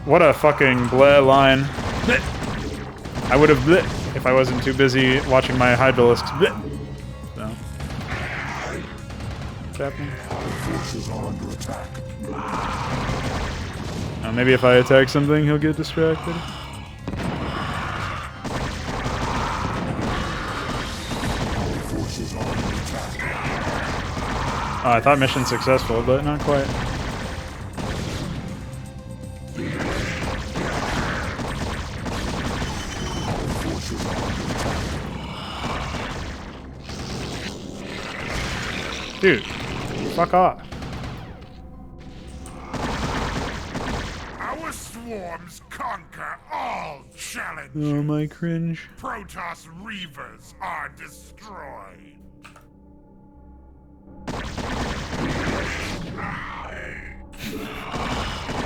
What a fucking bleh line. Bleh. I would have bleh if I wasn't too busy watching my Hydralisks bleh. So. What's happening? Maybe if I attack something, he'll get distracted. Oh, I thought mission successful, but not quite. Dude, fuck off. Our swarms conquer all challenges. Oh, my cringe. Protoss Reavers are destroyed.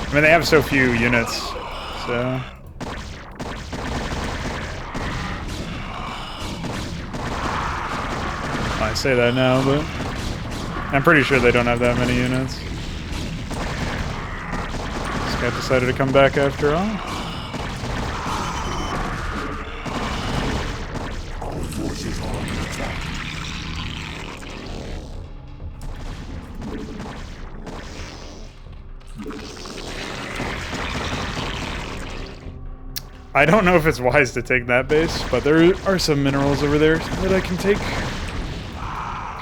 I mean, they have so few units, so... I say that now, but... I'm pretty sure they don't have that many units. This guy decided to come back after all. I don't know if it's wise to take that base, but there are some minerals over there that I can take.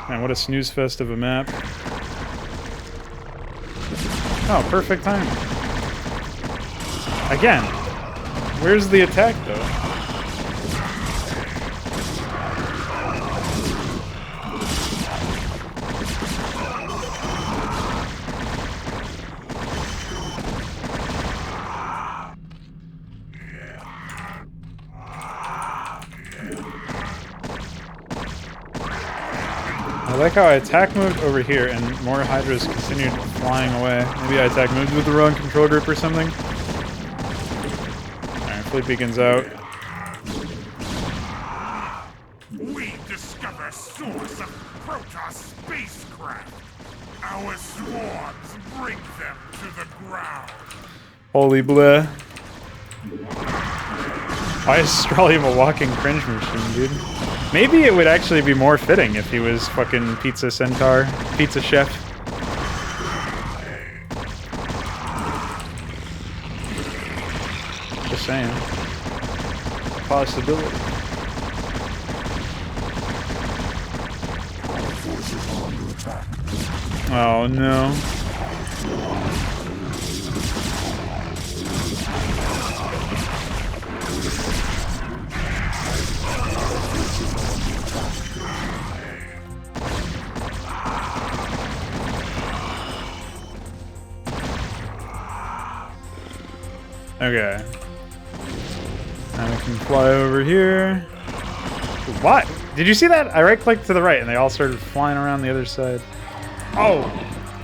Man, what a snooze fest of a map. Oh, perfect time. Again, where's the attack, though? I like how I attack moved over here and more Hydras continued flying away. Maybe I attack moved with the wrong control group or something. Alright, fleet beacon's out. We discover source of Protoss spacecraft. Our swarms bring them to the ground. Holy bleh. Why is Strawley a walking cringe machine, dude? Maybe it would actually be more fitting if he was fucking Pizza Centaur, Pizza Chef. Just saying. Possibility. Oh no. Okay. Now we can fly over here. What? Did you see that? I right-clicked to the right and they all started flying around the other side. Oh!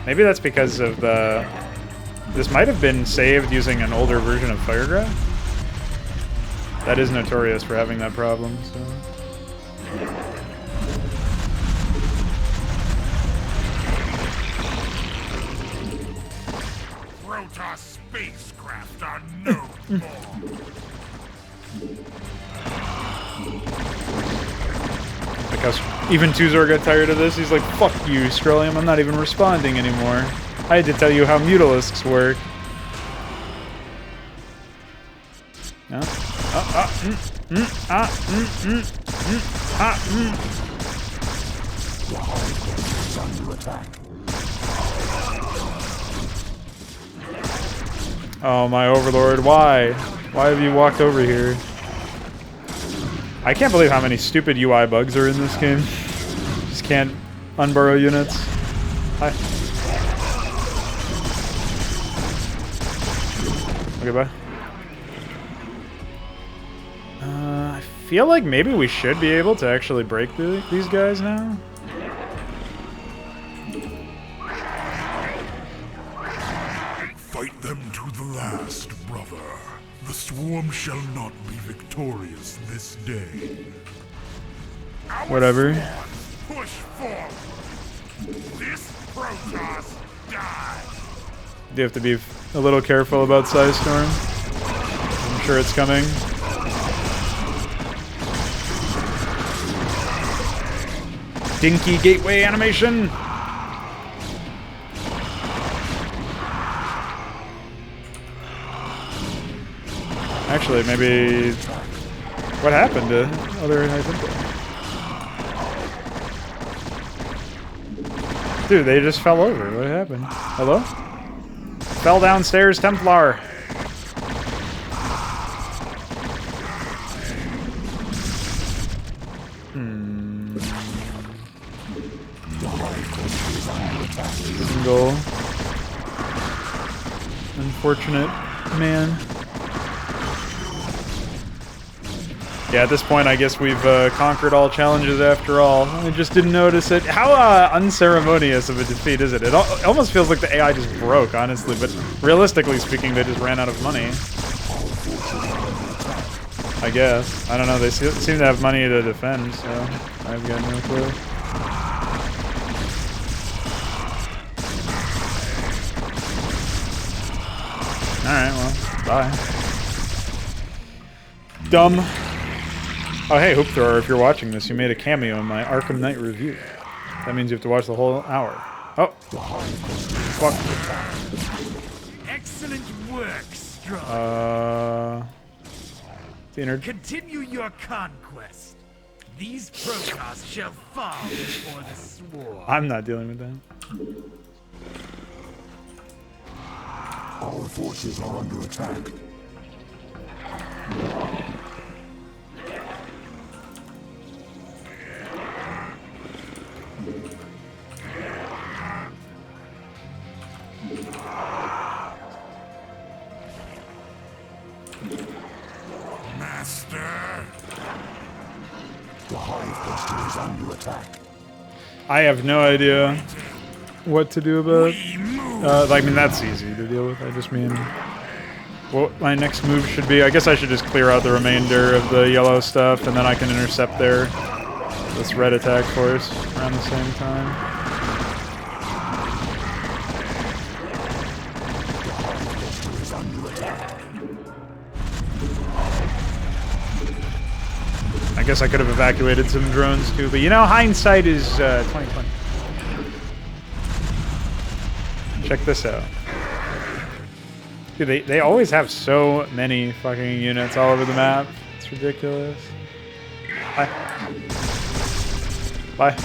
Maybe that's because of the... This might have been saved using an older version of Firegraph. That is notorious for having that problem, so... Protoss spacecraft are no more. Because even Tuzor got tired of this. He's like, fuck you, Strelium, I'm not even responding anymore. I had to tell you how mutalisks work. No? Oh, my overlord, why? Why have you walked over here? I can't believe how many stupid UI bugs are in this game. Just can't unburrow units. Hi. Okay, bye. I feel like maybe we should be able to actually break these guys now. Fight them to the last, brother. The swarm shall not be victorious this day. Whatever. Push forward. This Protoss dies. You have to be a little careful about Size Storm. I'm sure it's coming. Dinky gateway animation. Actually, maybe... What happened to other Hyphen? Dude, they just fell over. What happened? Hello? Fell downstairs, Templar. Single. Unfortunate man. Yeah, at this point, I guess we've conquered all challenges after all. I just didn't notice it. How unceremonious of a defeat is it? It almost feels like the AI just broke, honestly, but realistically speaking, they just ran out of money. I guess. I don't know, they seem to have money to defend, so I've got no clue. Alright, well, bye. Dumb. Oh, hey, Hoop Thrower, if you're watching this, you made a cameo in my Arkham Knight review. That means you have to watch the whole hour. Oh. Fuck. Excellent work, Strong. Continue your conquest. These Protoss shall fall before the swarm. I'm not dealing with that. Our forces are under attack. Master. The Hive cluster is under attack. I have no idea what to do about it. I mean, that's easy to deal with. I just mean what my next move should be. I guess I should just clear out the remainder of the yellow stuff, and then I can intercept this red attack force around the same time. I guess I could have evacuated some drones too, but you know, hindsight is 2020. Check this out. Dude, they always have so many fucking units all over the map. It's ridiculous. Bye. Bye.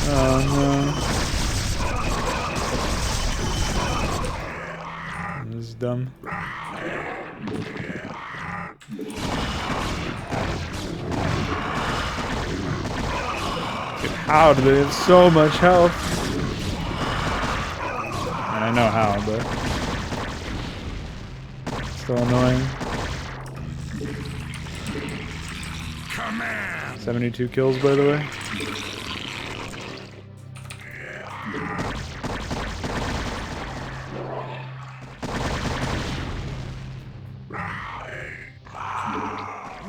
Oh no. This is dumb. Dude, how do they have so much health? And I know how, but still annoying. Command. 72 kills, by the way.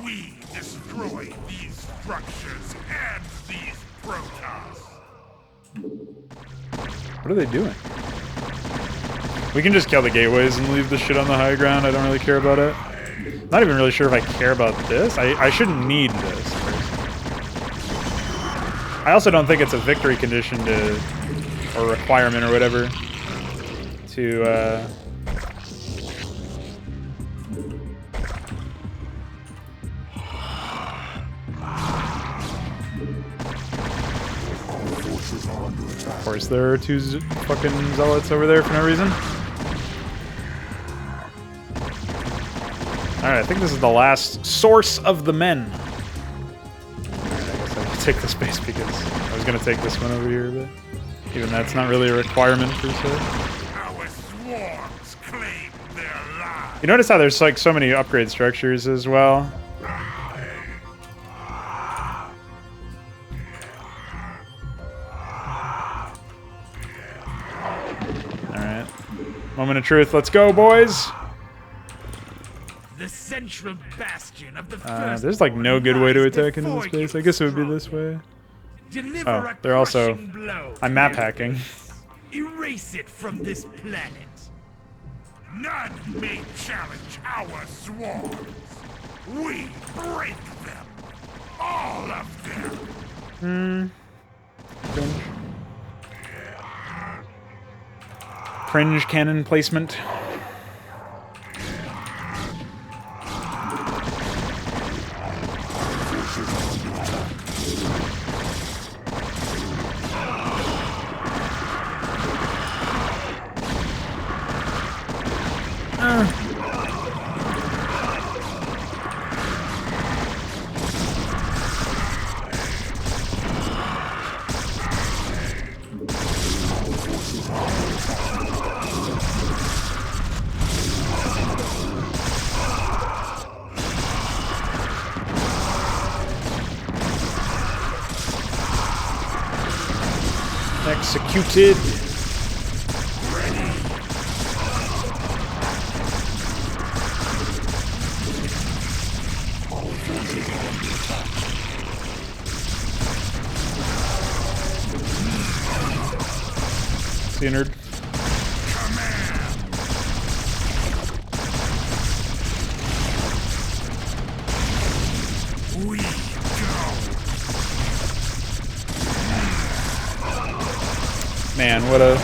We destroy these structures and these Protoss. What are they doing? We can just kill the gateways and leave the shit on the high ground. I don't really care about it. Not even really sure if I care about this. I shouldn't need this personally. I also don't think it's a victory condition to, or requirement or whatever, to, Of course, there are two fucking zealots over there for no reason. Alright, I think this is the last source of the men. Alright, I guess I'll take this base because I was gonna take this one over here, but even that's not really a requirement per se. Our swarms claim their lives. You notice how there's like so many upgrade structures as well? Alright. Moment of truth, let's go, boys! The central bastion of the first There's like no good way to lies attack into this before base. you, I guess it would be strong. this way. Deliver Oh, a they're also... crushing blow I'm to map their hacking. base. Erase it from this planet. None may challenge our swarms. We break them. All of them. Cringe cannon placement. Executed. See you, nerd. We go. Man, what a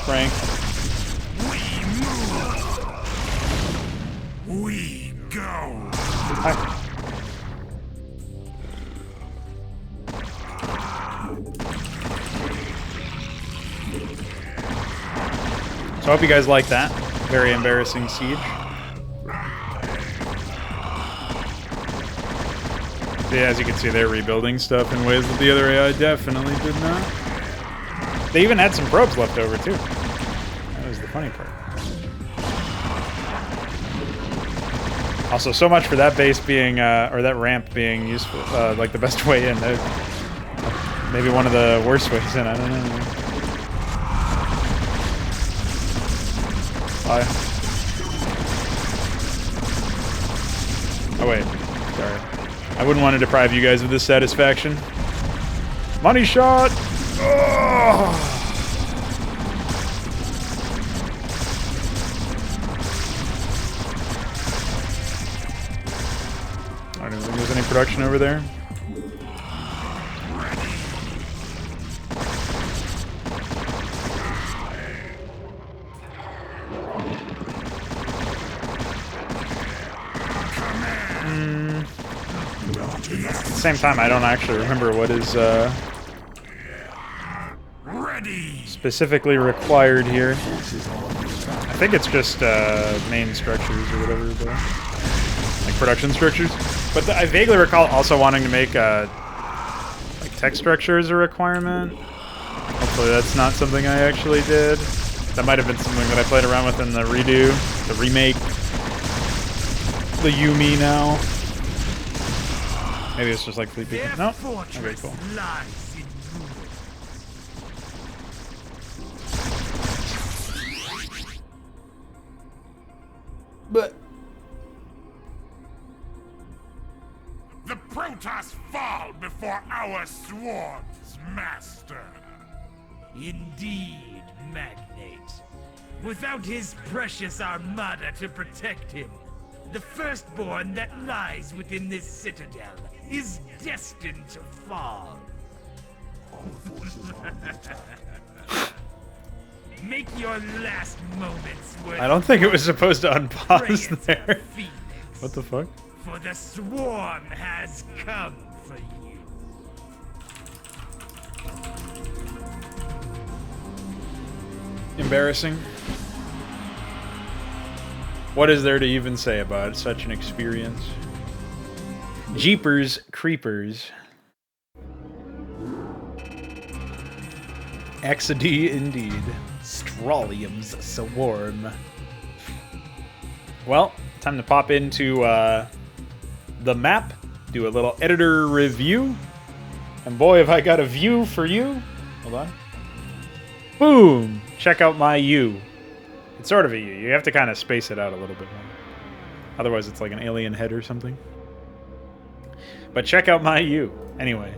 prank. We move. We go. Hi. So I hope you guys like that. Very embarrassing siege. So yeah, as you can see, they're rebuilding stuff in ways that the other AI definitely did not. They even had some probes left over too. That was the funny part. Also, so much for that base being, or that ramp being useful, like the best way in. Maybe one of the worst ways in, I don't know. Bye. Oh wait, sorry. I wouldn't want to deprive you guys of this satisfaction. Money shot! Oh! I don't think there's any production over there. At the same time, I don't actually remember what is specifically required here. I think it's just main structures or whatever, like production structures. But I vaguely recall also wanting to make like tech structures a requirement. Hopefully that's not something I actually did. That might have been something that I played around with in the redo, the remake, the Yumi now. Maybe it's just like Fleet Beacon. No? Okay, cool. your swarms, master. Indeed, Magnate. Without his precious armada to protect him, the firstborn that lies within this citadel is destined to fall. Make your last moments worth. I don't think it was supposed to unpause Praetor there. Phoenix, What the fuck? for the swarm has come for you. Embarrassing. What is there to even say about such an experience? Jeepers Creepers. Exody indeed. Strawlium's swarm. Well, time to pop into the map, do a little editor review. And boy, have I got a view for you. Hold on. Boom! Check out my U. It's sort of a U. You have to kind of space it out a little bit more. Otherwise, it's like an alien head or something. But check out my U. Anyway.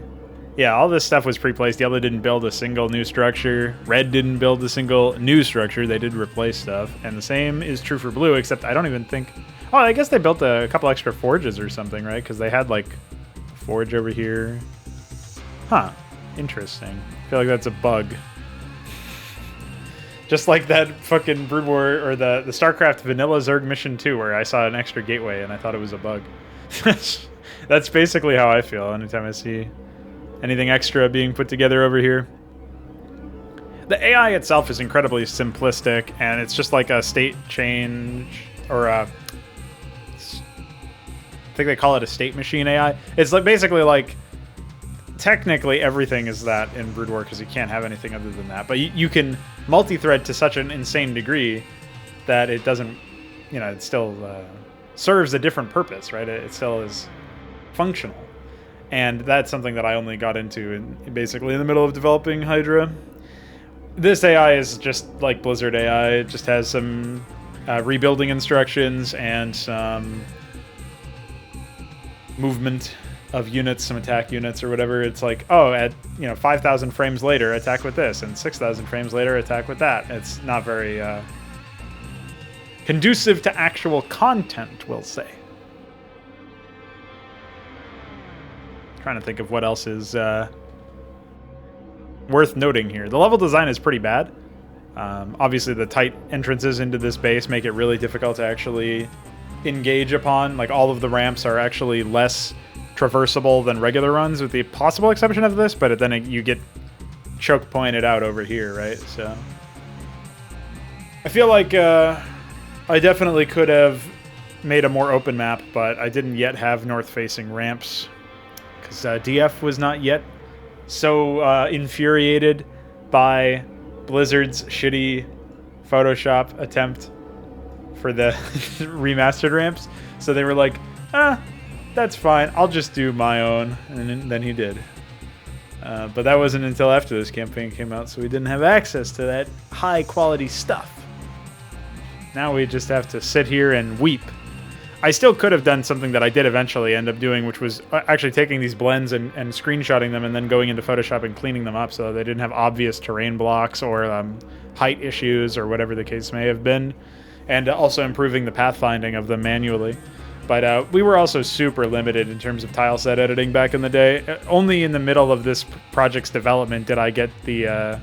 Yeah, all this stuff was pre-placed. Yellow didn't build a single new structure. Red didn't build a single new structure. They did replace stuff. And the same is true for blue, except I don't even think... Oh, I guess they built a couple extra forges or something, right? Because they had, like, a forge over here. Huh. Interesting. I feel like that's a bug. Just like that fucking Brood War, or the Starcraft Vanilla Zerg Mission 2, where I saw an extra gateway and I thought it was a bug. That's basically how I feel anytime I see anything extra being put together over here. The AI itself is incredibly simplistic, and it's just like a state change, or I think they call it a state machine AI. It's like basically like, technically everything is that in Brood War, because you can't have anything other than that. But you can multi-thread to such an insane degree that it doesn't, you know, it still serves a different purpose, right? It still is functional. And that's something that I only got into basically in the middle of developing Hydra. This AI is just like Blizzard AI. It just has some rebuilding instructions and some movement of units, some attack units or whatever. It's like, oh, at 5,000 frames later, attack with this, and 6,000 frames later, attack with that. It's not very conducive to actual content, we'll say. Trying to think of what else is worth noting here. The level design is pretty bad. Obviously, the tight entrances into this base make it really difficult to actually engage upon. Like, all of the ramps are actually less traversable than regular runs, with the possible exception of this, but then you get choke pointed out over here, right? So I feel like I definitely could have made a more open map, but I didn't yet have north-facing ramps, because DF was not yet so infuriated by Blizzard's shitty Photoshop attempt for the remastered ramps. So they were like, that's fine, I'll just do my own. And then he did. But that wasn't until after this campaign came out, so we didn't have access to that high-quality stuff. Now we just have to sit here and weep. I still could have done something that I did eventually end up doing, which was actually taking these blends and screenshotting them and then going into Photoshop and cleaning them up so they didn't have obvious terrain blocks or height issues or whatever the case may have been, and also improving the pathfinding of them manually. But we were also super limited in terms of tile set editing back in the day. Only in the middle of this project's development did I get the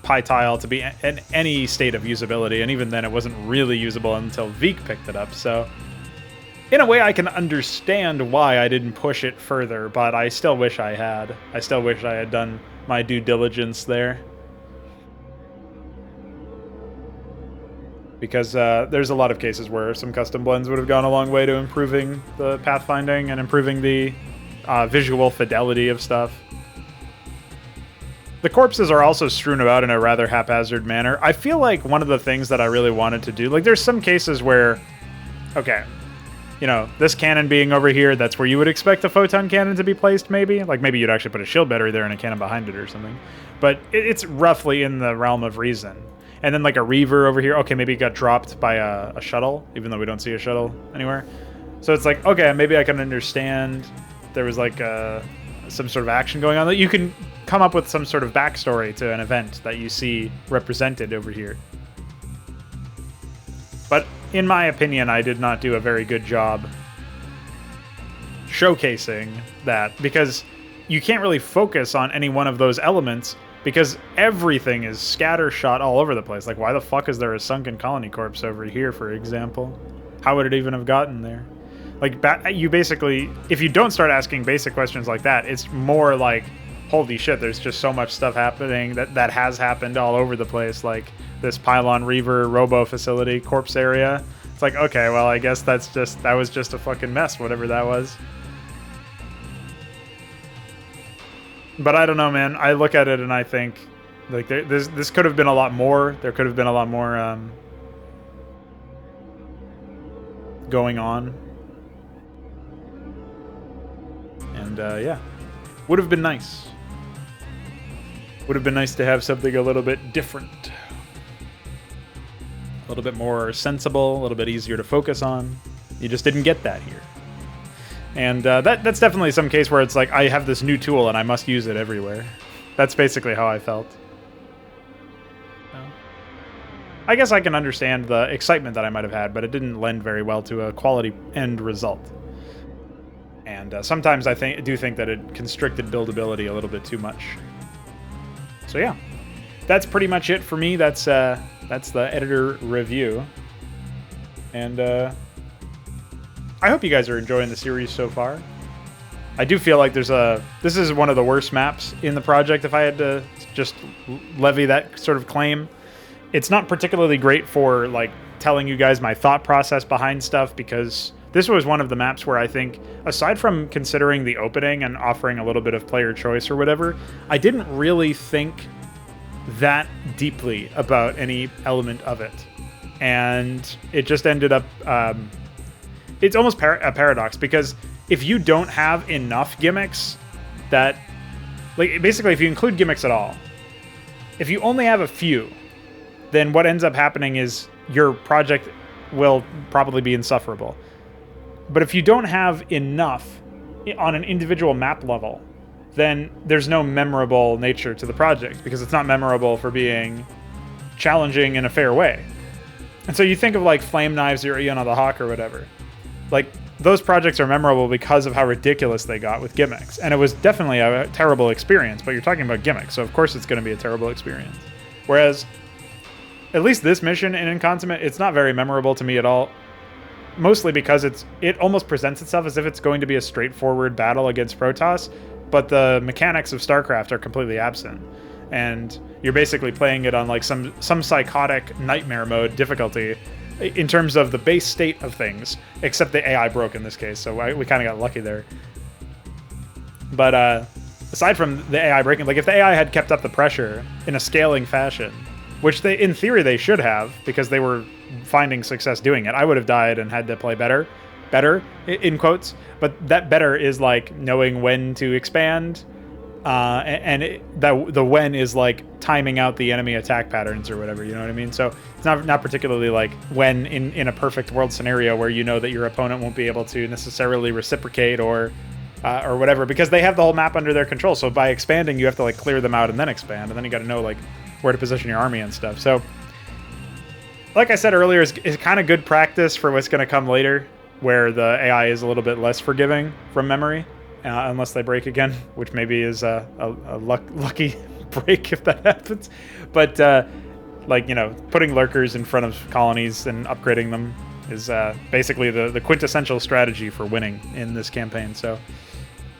PyTile to be in any state of usability, and even then it wasn't really usable until Veek picked it up. So in a way I can understand why I didn't push it further, but I still wish I had. I still wish I had done my due diligence there. Because there's a lot of cases where some custom blends would have gone a long way to improving the pathfinding and improving the visual fidelity of stuff. The corpses are also strewn about in a rather haphazard manner. I feel like one of the things that I really wanted to do, like there's some cases where, okay, this cannon being over here, that's where you would expect a photon cannon to be placed, maybe. Like maybe you'd actually put a shield battery there and a cannon behind it or something. But it's roughly in the realm of reason. And then like a Reaver over here, okay, maybe it got dropped by a shuttle, even though we don't see a shuttle anywhere. So it's like, okay, maybe I can understand there was like a some sort of action going on. That you can come up with some sort of backstory to an event that you see represented over here. But in my opinion, I did not do a very good job showcasing that, because you can't really focus on any one of those elements because everything is scattershot all over the place. Like, why the fuck is there a sunken colony corpse over here, for example? How would it even have gotten there? Like, you basically, if you don't start asking basic questions like that, it's more like, holy shit, there's just so much stuff happening that has happened all over the place. Like this Pylon Reaver Robo facility corpse area. It's like, okay, well, I guess that was just a fucking mess, whatever that was. But I don't know, man. I look at it and I think, like, this could have been a lot more. There could have been a lot more going on. And, yeah. Would have been nice. Would have been nice to have something a little bit different. A little bit more sensible, a little bit easier to focus on. You just didn't get that here. And that's definitely some case where it's like, I have this new tool and I must use it everywhere. That's basically how I felt. So, I guess I can understand the excitement that I might have had, but it didn't lend very well to a quality end result. And sometimes I do think that it constricted buildability a little bit too much. So yeah, that's pretty much it for me. That's the editor review. And I hope you guys are enjoying the series so far. I do feel like this is one of the worst maps in the project, if I had to just levy that sort of claim. It's not particularly great for, like, telling you guys my thought process behind stuff, because this was one of the maps where I think, aside from considering the opening and offering a little bit of player choice or whatever, I didn't really think that deeply about any element of it. And it just ended up... it's almost a paradox, because if you don't have enough gimmicks that... Like, basically, if you include gimmicks at all, if you only have a few, then what ends up happening is your project will probably be insufferable. But if you don't have enough on an individual map level, then there's no memorable nature to the project, because it's not memorable for being challenging in a fair way. And so you think of, like, Flame Knives or Ian of the Hawk or whatever. Like, those projects are memorable because of how ridiculous they got with gimmicks. And it was definitely a terrible experience, but you're talking about gimmicks, so of course it's going to be a terrible experience. Whereas, at least this mission in Inconsummate, it's not very memorable to me at all. Mostly because it almost presents itself as if it's going to be a straightforward battle against Protoss, but the mechanics of Starcraft are completely absent. And you're basically playing it on, like, some psychotic nightmare mode difficulty in terms of the base state of things, except the AI broke in this case, so we kind of got lucky there. But aside from the AI breaking, like, if the AI had kept up the pressure in a scaling fashion, which in theory they should have, because they were finding success doing it, I would have died and had to play better, in quotes. But that better is, like, knowing when to expand, and the when is, like, timing out the enemy attack patterns or whatever, you know what I mean? So it's not particularly, like, when in a perfect world scenario where you know that your opponent won't be able to necessarily reciprocate or whatever, because they have the whole map under their control. So by expanding, you have to, like, clear them out and then expand, and then you got to know, like, where to position your army and stuff. So, like I said earlier, is kind of good practice for what's going to come later, where the AI is a little bit less forgiving from memory, unless they break again, which maybe is a lucky break if that happens. But, like, you know, putting lurkers in front of colonies and upgrading them is basically the quintessential strategy for winning in this campaign. So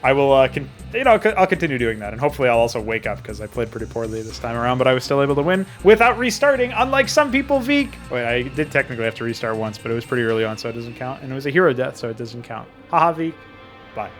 I will, I'll continue doing that, and hopefully I'll also wake up, because I played pretty poorly this time around, but I was still able to win without restarting, unlike some people, Veek. Wait, I did technically have to restart once, but it was pretty early on, so it doesn't count, and it was a hero death, so it doesn't count. Haha, Veek. Bye.